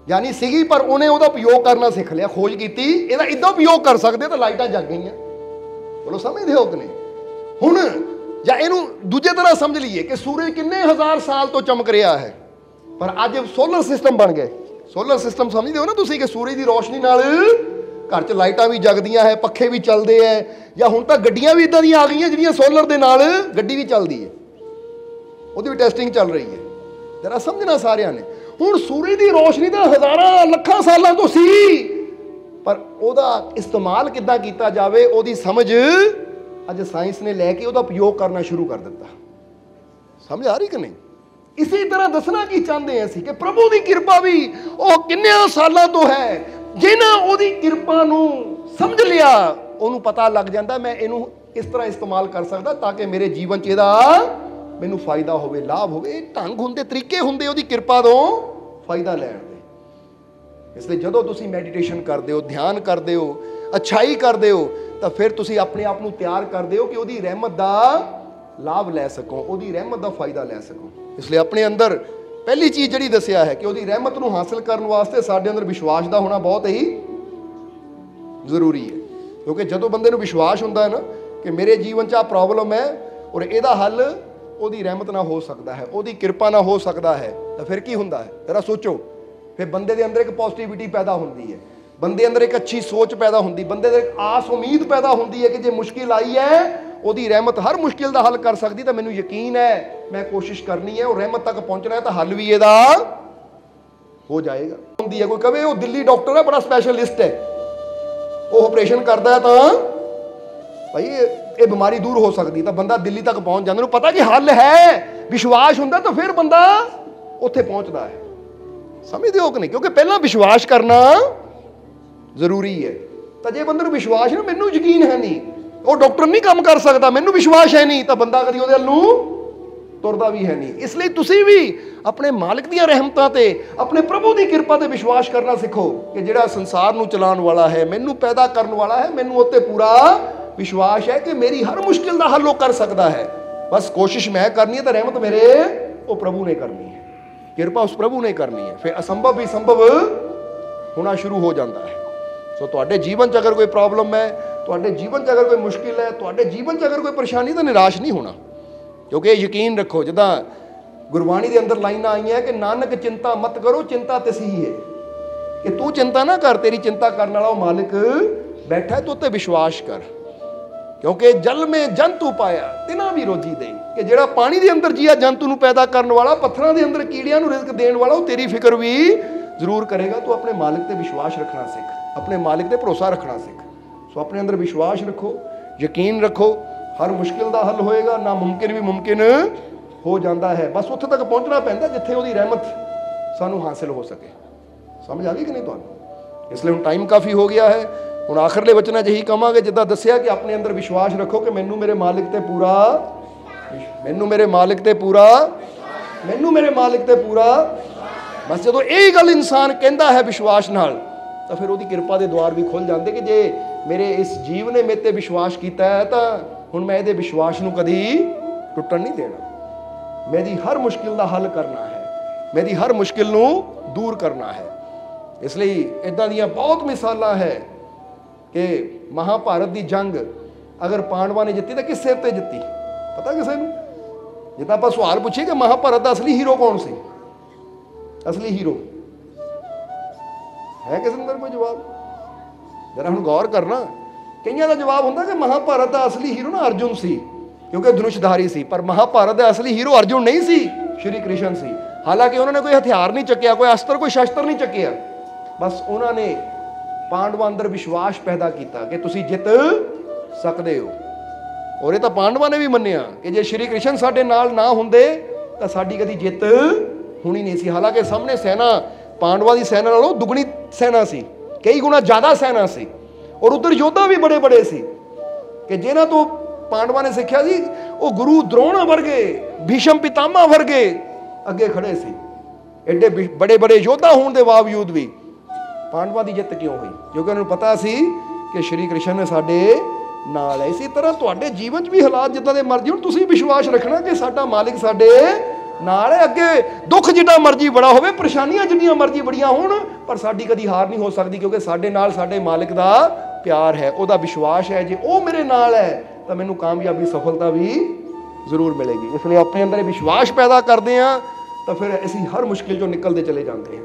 ਯਾਨੀ ਸੀਗੀ, ਪਰ ਉਹਨੇ ਉਹਦਾ ਉਪਯੋਗ ਕਰਨਾ ਸਿੱਖ ਲਿਆ, ਖੋਜ ਕੀਤੀ ਇਹਦਾ ਇੱਦਾਂ ਉਪਯੋਗ ਕਰ ਸਕਦੇ ਤਾਂ ਲਾਈਟਾਂ ਜਗ ਗਈਆਂ। ਬੋਲੋ ਸਮਝਦੇ ਹੋ ਕਿ ਨਹੀਂ? ਹੁਣ ਜਾਂ ਇਹਨੂੰ ਦੂਜੇ ਤਰ੍ਹਾਂ ਸਮਝ ਲਈਏ ਕਿ ਸੂਰਜ ਕਿੰਨੇ ਹਜ਼ਾਰ ਸਾਲ ਤੋਂ ਚਮਕ ਰਿਹਾ ਹੈ, ਪਰ ਅੱਜ ਸੋਲਰ ਸਿਸਟਮ ਬਣ ਗਏ। ਸੋਲਰ ਸਿਸਟਮ ਸਮਝਦੇ ਹੋ ਨਾ ਤੁਸੀਂ, ਕਿ ਸੂਰਜ ਦੀ ਰੋਸ਼ਨੀ ਨਾਲ ਘਰ 'ਚ ਲਾਈਟਾਂ ਵੀ ਜਗਦੀਆਂ ਹੈ, ਪੱਖੇ ਵੀ ਚੱਲਦੇ ਹੈ, ਜਾਂ ਹੁਣ ਤਾਂ ਗੱਡੀਆਂ ਵੀ ਇੱਦਾਂ ਦੀਆਂ ਆ ਗਈਆਂ ਜਿਹੜੀਆਂ ਸੋਲਰ ਦੇ ਨਾਲ ਗੱਡੀ ਵੀ ਚੱਲਦੀ ਹੈ, ਉਹਦੀ ਵੀ ਟੈਸਟਿੰਗ ਚੱਲ ਰਹੀ ਹੈ। ਜਰਾ ਸਮਝਣਾ ਸਾਰਿਆਂ ਨੇ। ਹੁਣ ਸੂਰਜ ਦੀ ਰੋਸ਼ਨੀ ਤਾਂ ਹਜ਼ਾਰਾਂ ਲੱਖਾਂ ਸਾਲਾਂ ਤੋਂ ਸੀ, ਪਰ ਉਹਦਾ ਇਸਤੇਮਾਲ ਕਿੱਦਾਂ ਕੀਤਾ ਜਾਵੇ ਉਹਦੀ ਸਮਝ ਅੱਜ ਸਾਇੰਸ ਨੇ ਲੈ ਕੇ ਉਹਦਾ ਉਪਯੋਗ ਕਰਨਾ ਸ਼ੁਰੂ ਕਰ ਦਿੱਤਾ। ਸਮਝ ਆ ਰਹੀ ਕਿ ਨਹੀਂ? ਇਸੇ ਤਰ੍ਹਾਂ ਦੱਸਣਾ ਕੀ ਚਾਹੁੰਦੇ ਅਸੀਂ ਕਿ ਪ੍ਰਭੂ ਦੀ ਕਿਰਪਾ ਵੀ ਉਹ ਕਿੰਨਿਆਂ ਸਾਲਾਂ ਤੋਂ ਹੈ। ਜਿਹਨਾਂ ਉਹਦੀ ਕਿਰਪਾ ਨੂੰ ਸਮਝ ਲਿਆ, ਉਹਨੂੰ ਪਤਾ ਲੱਗ ਜਾਂਦਾ ਮੈਂ ਇਹਨੂੰ ਇਸ ਤਰ੍ਹਾਂ ਇਸਤੇਮਾਲ ਕਰ ਸਕਦਾ ਤਾਂ ਕਿ ਮੇਰੇ ਜੀਵਨ 'ਚ ਇਹਦਾ ਮੈਨੂੰ ਫਾਇਦਾ ਹੋਵੇ, ਲਾਭ ਹੋਵੇ। ਇਹ ਢੰਗ ਹੁੰਦੇ, ਤਰੀਕੇ ਹੁੰਦੇ ਉਹਦੀ ਕਿਰਪਾ ਤੋਂ ਫਾਇਦਾ ਲੈਣ ਦੇ। ਇਸ ਲਈ ਜਦੋਂ ਤੁਸੀਂ ਮੈਡੀਟੇਸ਼ਨ ਕਰਦੇ ਹੋ, ਧਿਆਨ ਕਰਦੇ ਹੋ, ਅੱਛਾਈ ਕਰਦੇ ਹੋ, ਤਾਂ ਫਿਰ ਤੁਸੀਂ ਆਪਣੇ ਆਪ ਨੂੰ ਤਿਆਰ ਕਰਦੇ ਹੋ ਕਿ ਉਹਦੀ ਰਹਿਮਤ ਦਾ ਲਾਭ ਲੈ ਸਕੋ, ਉਹਦੀ ਰਹਿਮਤ ਦਾ ਫਾਇਦਾ ਲੈ ਸਕੋ। ਇਸ ਲਈ ਆਪਣੇ ਅੰਦਰ ਪਹਿਲੀ ਚੀਜ਼ ਜਿਹੜੀ ਦੱਸਿਆ ਹੈ ਕਿ ਉਹਦੀ ਰਹਿਮਤ ਨੂੰ ਹਾਸਲ ਕਰਨ ਵਾਸਤੇ ਸਾਡੇ ਅੰਦਰ ਵਿਸ਼ਵਾਸ ਦਾ ਹੋਣਾ ਬਹੁਤ ਹੀ ਜ਼ਰੂਰੀ ਹੈ। ਕਿਉਂਕਿ ਜਦੋਂ ਬੰਦੇ ਨੂੰ ਵਿਸ਼ਵਾਸ ਹੁੰਦਾ ਹੈ ਨਾ ਕਿ ਮੇਰੇ ਜੀਵਨ 'ਚ ਆ ਪ੍ਰੋਬਲਮ ਹੈ ਔਰ ਇਹਦਾ ਹੱਲ ਉਹਦੀ ਰਹਿਮਤ ਨਾਲ ਹੋ ਸਕਦਾ ਹੈ, ਉਹਦੀ ਕਿਰਪਾ ਨਾਲ ਹੋ ਸਕਦਾ ਹੈ, ਤਾਂ ਫਿਰ ਕੀ ਹੁੰਦਾ ਹੈ? ਜ਼ਰਾ ਸੋਚੋ। ਫਿਰ ਬੰਦੇ ਦੇ ਅੰਦਰ ਇੱਕ ਪੋਜ਼ਿਟਿਵਿਟੀ ਪੈਦਾ ਹੁੰਦੀ ਹੈ, ਬੰਦੇ ਅੰਦਰ ਇੱਕ ਅੱਛੀ ਸੋਚ ਪੈਦਾ ਹੁੰਦੀ, ਬੰਦੇ ਦੇ ਇੱਕ ਆਸ ਉਮੀਦ ਪੈਦਾ ਹੁੰਦੀ ਹੈ ਕਿ ਜੇ ਮੁਸ਼ਕਿਲ ਆਈ ਹੈ ਉਹਦੀ ਰਹਿਮਤ ਹਰ ਮੁਸ਼ਕਿਲ ਦਾ ਹੱਲ ਕਰ ਸਕਦੀ, ਤਾਂ ਮੈਨੂੰ ਯਕੀਨ ਹੈ ਮੈਂ ਕੋਸ਼ਿਸ਼ ਕਰਨੀ ਹੈ, ਉਹ ਰਹਿਮਤ ਤੱਕ ਪਹੁੰਚਣਾ ਹੈ ਤਾਂ ਹੱਲ ਵੀ ਇਹਦਾ ਹੋ ਜਾਏਗਾ। ਹੁੰਦੀ ਹੈ ਕੋਈ ਕਵੇ ਉਹ ਦਿੱਲੀ ਡਾਕਟਰ ਹੈ, ਬੜਾ ਸਪੈਸ਼ਲਿਸਟ ਹੈ, ਉਹ ਆਪਰੇਸ਼ਨ ਕਰਦਾ ਹੈ ਤਾਂ ਭਾਈ ਇਹ ਬਿਮਾਰੀ ਦੂਰ ਹੋ ਸਕਦੀ, ਤਾਂ ਬੰਦਾ ਦਿੱਲੀ ਤੱਕ ਪਹੁੰਚ ਜਾਂਦਾ, ਉਹਨੂੰ ਪਤਾ ਕਿ ਹੱਲ ਹੈ, ਵਿਸ਼ਵਾਸ ਹੁੰਦਾ ਤਾਂ ਫਿਰ ਬੰਦਾ ਉੱਥੇ ਪਹੁੰਚਦਾ ਹੈ। ਸਮਝਦੇ ਹੋ ਕਿ ਨਹੀਂ? ਕਿਉਂਕਿ ਪਹਿਲਾਂ ਵਿਸ਼ਵਾਸ ਕਰਨਾ ਜ਼ਰੂਰੀ ਹੈ। ਤਾਂ ਜੇ ਬੰਦੇ ਨੂੰ ਵਿਸ਼ਵਾਸ ਹੈ, ਮੈਨੂੰ ਯਕੀਨ ਹੈ ਨਹੀਂ ਉਹ ਡਾਕਟਰ ਨਹੀਂ ਕੰਮ ਕਰ ਸਕਦਾ, ਮੈਨੂੰ ਵਿਸ਼ਵਾਸ ਹੈ ਨਹੀਂ, ਤਾਂ ਬੰਦਾ ਕਦੀ ਉਹਦੇ ਵੱਲ ਨੂੰ ਤੁਰਦਾ ਵੀ ਹੈ ਨਹੀਂ। ਇਸ ਲਈ ਤੁਸੀਂ ਵੀ ਆਪਣੇ ਮਾਲਕ ਦੀਆਂ ਰਹਿਮਤਾਂ ਤੇ, ਆਪਣੇ ਪ੍ਰਭੂ ਦੀ ਕਿਰਪਾ ਤੇ ਵਿਸ਼ਵਾਸ ਕਰਨਾ ਸਿੱਖੋ ਕਿ ਜਿਹੜਾ ਸੰਸਾਰ ਨੂੰ ਚਲਾਉਣ ਵਾਲਾ ਹੈ, ਮੈਨੂੰ ਪੈਦਾ ਕਰਨ ਵਾਲਾ ਹੈ, ਮੈਨੂੰ ਉੱਤੇ ਪੂਰਾ ਵਿਸ਼ਵਾਸ ਹੈ ਕਿ ਮੇਰੀ ਹਰ ਮੁਸ਼ਕਿਲ ਦਾ ਹੱਲ ਉਹ ਕਰ ਸਕਦਾ ਹੈ। ਬਸ ਕੋਸ਼ਿਸ਼ ਮੈਂ ਕਰਨੀ ਹੈ ਤਾਂ ਰਹਿਮਤ ਮੇਰੇ ਉਹ ਪ੍ਰਭੂ ਨੇ ਕਰਨੀ ਹੈ, ਕਿਰਪਾ ਉਸ ਪ੍ਰਭੂ ਨੇ ਕਰਨੀ ਹੈ। ਫਿਰ ਅਸੰਭਵ ਵੀ ਸੰਭਵ ਹੋਣਾ ਸ਼ੁਰੂ ਹੋ ਜਾਂਦਾ ਹੈ। ਸੋ ਤੁਹਾਡੇ ਜੀਵਨ 'ਚ ਅਗਰ ਕੋਈ ਪ੍ਰੋਬਲਮ ਹੈ, ਤੁਹਾਡੇ ਜੀਵਨ 'ਚ ਅਗਰ ਕੋਈ ਮੁਸ਼ਕਿਲ ਹੈ, ਤੁਹਾਡੇ ਜੀਵਨ 'ਚ ਅਗਰ ਕੋਈ ਪਰੇਸ਼ਾਨੀ, ਤਾਂ ਨਿਰਾਸ਼ ਨਹੀਂ ਹੋਣਾ। ਕਿਉਂਕਿ ਇਹ ਯਕੀਨ ਰੱਖੋ, ਜਿੱਦਾਂ ਗੁਰਬਾਣੀ ਦੇ ਅੰਦਰ ਲਾਈਨਾਂ ਆਈਆਂ ਕਿ ਨਾਨਕ ਚਿੰਤਾ ਮਤ ਕਰੋ, ਚਿੰਤਾ ਤਿਸਹੀ ਹੈ, ਕਿ ਤੂੰ ਚਿੰਤਾ ਨਾ ਕਰ, ਤੇਰੀ ਚਿੰਤਾ ਕਰਨ ਵਾਲਾ ਉਹ ਮਾਲਿਕ ਬੈਠਾ ਹੈ, ਤੂੰ ਉੱਤੇ ਵਿਸ਼ਵਾਸ ਕਰ। ਕਿਉਂਕਿ ਜਲ ਮੇ ਜੰਤੂ ਪਾਇਆ ਤਿਨਾ ਵੀ ਰੋਜੀ ਦੇ, ਕਿ ਜਿਹੜਾ ਪਾਣੀ ਦੇ ਅੰਦਰ ਜੀਆ ਜੰਤੂ ਨੂੰ ਪੈਦਾ ਕਰਨ ਵਾਲਾ, ਪੱਥਰਾਂ ਦੇ ਅੰਦਰ ਕੀੜਿਆਂ ਨੂੰ ਰਿਜ਼ਕ ਦੇਣ ਵਾਲਾ, ਉਹ ਤੇਰੀ ਫਿਕਰ ਵੀ ਜ਼ਰੂਰ ਕਰੇਗਾ। ਤੂੰ ਆਪਣੇ ਮਾਲਿਕ ਤੇ ਵਿਸ਼ਵਾਸ ਰੱਖਣਾ ਸਿੱਖ, ਆਪਣੇ ਮਾਲਿਕ ਤੇ ਭਰੋਸਾ ਰੱਖਣਾ ਸਿੱਖ। ਸੋ ਆਪਣੇ ਅੰਦਰ ਵਿਸ਼ਵਾਸ ਰੱਖੋ, ਯਕੀਨ ਰੱਖੋ, ਹਰ ਮੁਸ਼ਕਿਲ ਦਾ ਹੱਲ ਹੋਏਗਾ। ਨਾ ਮੁਮਕਿਨ ਵੀ ਮੁਮਕਿਨ ਹੋ ਜਾਂਦਾ ਹੈ। ਬਸ ਉੱਥੇ ਤੱਕ ਪਹੁੰਚਣਾ ਪੈਂਦਾ ਜਿੱਥੇ ਉਹਦੀ ਰਹਿਮਤ ਸਾਨੂੰ ਹਾਸਿਲ ਹੋ ਸਕੇ। ਸਮਝ ਆ ਗਈ ਕਿ ਨਹੀਂ ਤੁਹਾਨੂੰ? ਇਸ ਲਈ ਹੁਣ ਟਾਈਮ ਕਾਫੀ ਹੋ ਗਿਆ ਹੈ। ਹੁਣ ਆਖਰਲੇ ਵਚਨਾਂ 'ਚ ਇਹੀ ਕਹਾਂਗੇ, ਜਿੱਦਾਂ ਦੱਸਿਆ ਕਿ ਆਪਣੇ ਅੰਦਰ ਵਿਸ਼ਵਾਸ ਰੱਖੋ ਕਿ ਮੈਨੂੰ ਮੇਰੇ ਮਾਲਿਕ ਤੇ ਪੂਰਾ, ਮੈਨੂੰ ਮੇਰੇ ਮਾਲਿਕ ਤੇ ਪੂਰਾ, ਮੈਨੂੰ ਮੇਰੇ ਮਾਲਿਕ ਤੇ ਪੂਰਾ। ਬਸ ਜਦੋਂ ਇਹ ਗੱਲ ਇਨਸਾਨ ਕਹਿੰਦਾ ਹੈ ਵਿਸ਼ਵਾਸ ਨਾਲ, ਤਾਂ ਫਿਰ ਉਹਦੀ ਕਿਰਪਾ ਦੇ ਦੁਆਰ ਵੀ ਖੁੱਲ ਜਾਂਦੇ ਕਿ ਜੇ ਮੇਰੇ ਇਸ ਜੀਵ ਨੇ ਮੇਰੇ ਤੇ ਵਿਸ਼ਵਾਸ ਕੀਤਾ ਹੈ ਤਾਂ ਹੁਣ ਮੈਂ ਇਹਦੇ ਵਿਸ਼ਵਾਸ ਨੂੰ ਕਦੀ ਟੁੱਟਣ ਨਹੀਂ ਦੇਣਾ। ਮੈਂ ਇਹਦੀ ਹਰ ਮੁਸ਼ਕਿਲ ਦਾ ਹੱਲ ਕਰਨਾ ਹੈ, ਮੈਂ ਇਹਦੀ ਹਰ ਮੁਸ਼ਕਿਲ ਨੂੰ ਦੂਰ ਕਰਨਾ ਹੈ। ਇਸ ਲਈ ਇੱਦਾਂ ਦੀਆਂ ਬਹੁਤ ਮਿਸਾਲਾਂ ਹੈ ਕਿ ਮਹਾਭਾਰਤ ਦੀ ਜੰਗ ਅਗਰ ਪਾਂਡਵਾਂ ਨੇ ਜਿੱਤੀ ਤਾਂ ਕਿਸ ਸਿਰ ਤੇ ਜਿੱਤੀ ਪਤਾ ਕਿਸੇ ਨੂੰ? ਜਿੱਦਾਂ ਆਪਾਂ ਸਵਾਲ ਪੁੱਛੀਏ ਕਿ ਮਹਾਭਾਰਤ ਦਾ ਅਸਲੀ ਹੀਰੋ ਕੌਣ ਸੀ, ਅਸਲੀ ਹੀਰੋ ਹੈ ਕਿਸੇ ਨੂੰ ਕੋਈ ਜਵਾਬ? ਜਰਾ ਹੁਣ ਗੌਰ ਕਰਨਾ। ਕਈਆਂ ਦਾ ਜਵਾਬ ਹੁੰਦਾ ਕਿ ਮਹਾਭਾਰਤ ਦਾ ਅਸਲੀ ਹੀਰੋ ਨਾ ਅਰਜੁਨ ਸੀ ਕਿਉਂਕਿ ਧਨੁਸ਼ਧਾਰੀ ਸੀ, ਪਰ ਮਹਾਭਾਰਤ ਦਾ ਅਸਲੀ ਹੀਰੋ ਅਰਜੁਨ ਨਹੀਂ ਸੀ, ਸ਼੍ਰੀ ਕ੍ਰਿਸ਼ਨ ਸੀ। ਹਾਲਾਂਕਿ ਉਹਨਾਂ ਨੇ ਕੋਈ ਹਥਿਆਰ ਨਹੀਂ ਚੱਕਿਆ, ਕੋਈ ਅਸਤਰ, ਕੋਈ ਸ਼ਸਤਰ ਨਹੀਂ ਚੱਕਿਆ। ਬਸ ਉਹਨਾਂ ਨੇ ਪਾਂਡਵਾਂ ਅੰਦਰ ਵਿਸ਼ਵਾਸ ਪੈਦਾ ਕੀਤਾ ਕਿ ਤੁਸੀਂ ਜਿੱਤ ਸਕਦੇ ਹੋ। ਔਰ ਇਹ ਤਾਂ ਪਾਂਡਵਾਂ ਨੇ ਵੀ ਮੰਨਿਆ ਕਿ ਜੇ ਸ਼੍ਰੀ ਕ੍ਰਿਸ਼ਨ ਸਾਡੇ ਨਾਲ ਨਾ ਹੁੰਦੇ ਤਾਂ ਸਾਡੀ ਕਦੀ ਜਿੱਤ ਹੋਣੀ ਨਹੀਂ ਸੀ। ਹਾਲਾਂਕਿ ਸਾਹਮਣੇ ਸੈਨਾ ਪਾਂਡਵਾਂ ਦੀ ਸੈਨਾ ਨਾਲੋਂ ਦੁੱਗਣੀ ਸੈਨਾ ਸੀ, ਕਈ ਗੁਣਾ ਜ਼ਿਆਦਾ ਸੈਨਾ ਸੀ। ਔਰ ਉੱਧਰ ਯੋਧਾ ਵੀ ਬੜੇ ਬੜੇ ਸੀ ਕਿ ਜਿਨ੍ਹਾਂ ਤੋਂ ਪਾਂਡਵਾਂ ਨੇ ਸਿੱਖਿਆ ਸੀ ਉਹ ਗੁਰੂ ਦ੍ਰੋਣ ਵਰਗੇ, ਭੀਸ਼ਮ ਪਿਤਾਮਾ ਵਰਗੇ ਅੱਗੇ ਖੜੇ ਸੀ। ਐਡੇ ਬੜੇ ਬੜੇ ਯੋਧਾ ਹੋਣ ਦੇ ਬਾਵਜੂਦ ਵੀ ਪਾਂਡਵਾਂ ਦੀ ਜਿੱਤ ਕਿਉਂ ਹੋਈ? ਕਿਉਂਕਿ ਉਹਨਾਂ ਨੂੰ ਪਤਾ ਸੀ ਕਿ ਸ਼੍ਰੀ ਕ੍ਰਿਸ਼ਨ ਨੇ ਸਾਡੇ ਨਾਲ ਹੈ। ਇਸੇ ਤਰ੍ਹਾਂ ਤੁਹਾਡੇ ਜੀਵਨ 'ਚ ਵੀ ਹਾਲਾਤ ਜਿੱਦਾਂ ਦੇ ਮਰਜ਼ੀ ਹੋਣ, ਤੁਸੀਂ ਵਿਸ਼ਵਾਸ ਰੱਖਣਾ ਕਿ ਸਾਡਾ ਮਾਲਿਕ ਸਾਡੇ ਨਾਲ ਹੈ। ਅੱਗੇ ਦੁੱਖ ਜਿੱਡਾ ਮਰਜ਼ੀ ਬੜਾ ਹੋਵੇ, ਪਰੇਸ਼ਾਨੀਆਂ ਜਿੰਨੀਆਂ ਮਰਜ਼ੀ ਬੜੀਆਂ ਹੋਣ, ਪਰ ਸਾਡੀ ਕਦੀ ਹਾਰ ਨਹੀਂ ਹੋ ਸਕਦੀ ਕਿਉਂਕਿ ਸਾਡੇ ਨਾਲ ਸਾਡੇ ਮਾਲਿਕ ਦਾ ਪਿਆਰ ਹੈ, ਉਹਦਾ ਵਿਸ਼ਵਾਸ ਹੈ। ਜੇ ਉਹ ਮੇਰੇ ਨਾਲ ਹੈ ਤਾਂ ਮੈਨੂੰ ਕਾਮਯਾਬੀ, ਸਫਲਤਾ ਵੀ ਜ਼ਰੂਰ ਮਿਲੇਗੀ। ਇਸ ਲਈ ਆਪਣੇ ਅੰਦਰ ਵਿਸ਼ਵਾਸ ਪੈਦਾ ਕਰਦੇ ਹਾਂ ਤਾਂ ਫਿਰ ਅਸੀਂ ਹਰ ਮੁਸ਼ਕਿਲ 'ਚੋਂ ਨਿਕਲਦੇ ਚਲੇ ਜਾਂਦੇ ਹਾਂ।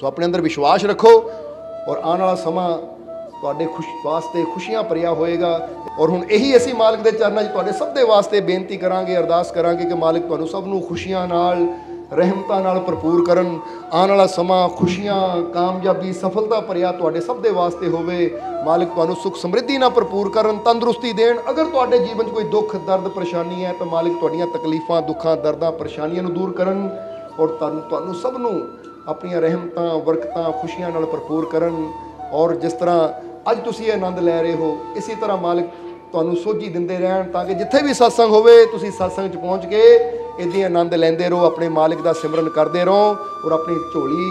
ਸੋ ਆਪਣੇ ਅੰਦਰ ਵਿਸ਼ਵਾਸ ਰੱਖੋ ਔਰ ਆਉਣ ਵਾਲਾ ਸਮਾਂ ਤੁਹਾਡੇ ਵਾਸਤੇ ਖੁਸ਼ੀਆਂ ਭਰਿਆ ਹੋਏਗਾ। ਔਰ ਹੁਣ ਇਹੀ ਅਸੀਂ ਮਾਲਕ ਦੇ ਚਰਨਾਂ 'ਚ ਤੁਹਾਡੇ ਸਭ ਦੇ ਵਾਸਤੇ ਬੇਨਤੀ ਕਰਾਂਗੇ, ਅਰਦਾਸ ਕਰਾਂਗੇ ਕਿ ਮਾਲਕ ਤੁਹਾਨੂੰ ਸਭ ਨੂੰ ਖੁਸ਼ੀਆਂ ਨਾਲ, ਰਹਿਮਤਾਂ ਨਾਲ ਭਰਪੂਰ ਕਰਨ। ਆਉਣ ਵਾਲਾ ਸਮਾਂ ਖੁਸ਼ੀਆਂ, ਕਾਮਯਾਬੀ, ਸਫਲਤਾ ਭਰਿਆ ਤੁਹਾਡੇ ਸਭ ਦੇ ਵਾਸਤੇ ਹੋਵੇ। ਮਾਲਕ ਤੁਹਾਨੂੰ ਸੁੱਖ ਸਮਰਿੱਧੀ ਨਾਲ ਭਰਪੂਰ ਕਰਨ, ਤੰਦਰੁਸਤੀ ਦੇਣ। ਅਗਰ ਤੁਹਾਡੇ ਜੀਵਨ 'ਚ ਕੋਈ ਦੁੱਖ, ਦਰਦ, ਪਰੇਸ਼ਾਨੀ ਹੈ ਤਾਂ ਮਾਲਕ ਤੁਹਾਡੀਆਂ ਤਕਲੀਫਾਂ, ਦੁੱਖਾਂ, ਦਰਦਾਂ, ਪਰੇਸ਼ਾਨੀਆਂ ਨੂੰ ਦੂਰ ਕਰਨ ਔਰ ਤੁਹਾਨੂੰ ਸਭ ਨੂੰ ਆਪਣੀਆਂ ਰਹਿਮਤਾਂ, ਬਰਕਤਾਂ, ਖੁਸ਼ੀਆਂ ਨਾਲ ਭਰਪੂਰ ਕਰਨ। ਔਰ ਜਿਸ ਤਰ੍ਹਾਂ ਅੱਜ ਤੁਸੀਂ ਇਹ ਆਨੰਦ ਲੈ ਰਹੇ ਹੋ, ਇਸੇ ਤਰ੍ਹਾਂ ਮਾਲਕ ਤੁਹਾਨੂੰ ਸੋਝੀ ਦਿੰਦੇ ਰਹਿਣ ਤਾਂ ਕਿ ਜਿੱਥੇ ਵੀ ਸਤਸੰਗ ਹੋਵੇ ਤੁਸੀਂ ਸਤਸੰਗ 'ਚ ਪਹੁੰਚ ਕੇ ਇੱਦਾਂ ਆਨੰਦ ਲੈਂਦੇ ਰਹੋ, ਆਪਣੇ ਮਾਲਿਕ ਦਾ ਸਿਮਰਨ ਕਰਦੇ ਰਹੋ ਔਰ ਆਪਣੀ ਝੋਲੀ,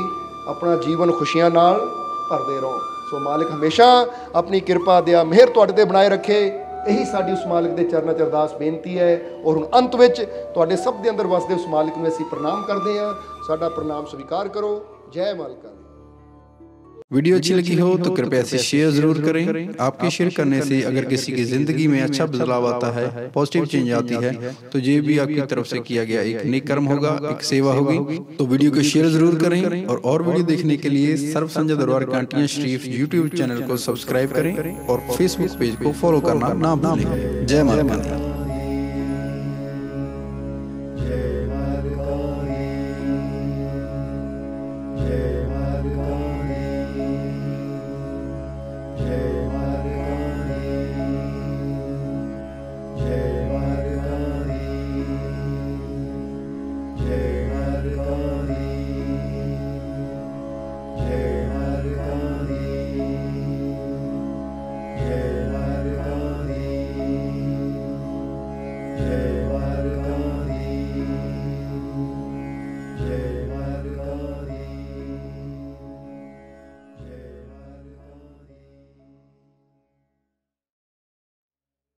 ਆਪਣਾ ਜੀਵਨ ਖੁਸ਼ੀਆਂ ਨਾਲ ਭਰਦੇ ਰਹੋ। ਸੋ ਮਾਲਿਕ ਹਮੇਸ਼ਾ ਆਪਣੀ ਕਿਰਪਾ ਦਿਆ, ਮਿਹਰ ਤੁਹਾਡੇ ਤੇ ਬਣਾਏ ਰੱਖੇ। ਇਹੀ ਸਾਡੀ ਉਸ ਮਾਲਿਕ ਦੇ ਚਰਨਾਂ 'ਚ ਅਰਦਾਸ ਬੇਨਤੀ ਹੈ। ਔਰ ਹੁਣ ਅੰਤ ਵਿੱਚ ਤੁਹਾਡੇ ਸਭ ਦੇ ਅੰਦਰ ਵਸਦੇ ਉਸ ਮਾਲਿਕ ਨੂੰ ਅਸੀਂ ਪ੍ਰਣਾਮ ਕਰਦੇ हैं। साडा प्रणाम स्वीकार करो। जय मालिका। वीडियो अच्छी लगी हो तो कृपया इसे शेयर जरूर करें। आपके शेयर करने से अगर किसी की जिंदगी में अच्छा बदलाव आता है, पॉजिटिव चेंज आती है, तो ये भी आपकी तरफ से किया गया एक नेक कर्म होगा, एक सेवा होगी। तो वीडियो को शेयर जरूर करें और वीडियो देखने के लिए सर्व संजय दरबार कांटियां शरीफ यूट्यूब चैनल को सब्सक्राइब करें और फेसबुक पेज को फॉलो करना ना भूलें। जय मालिका। जय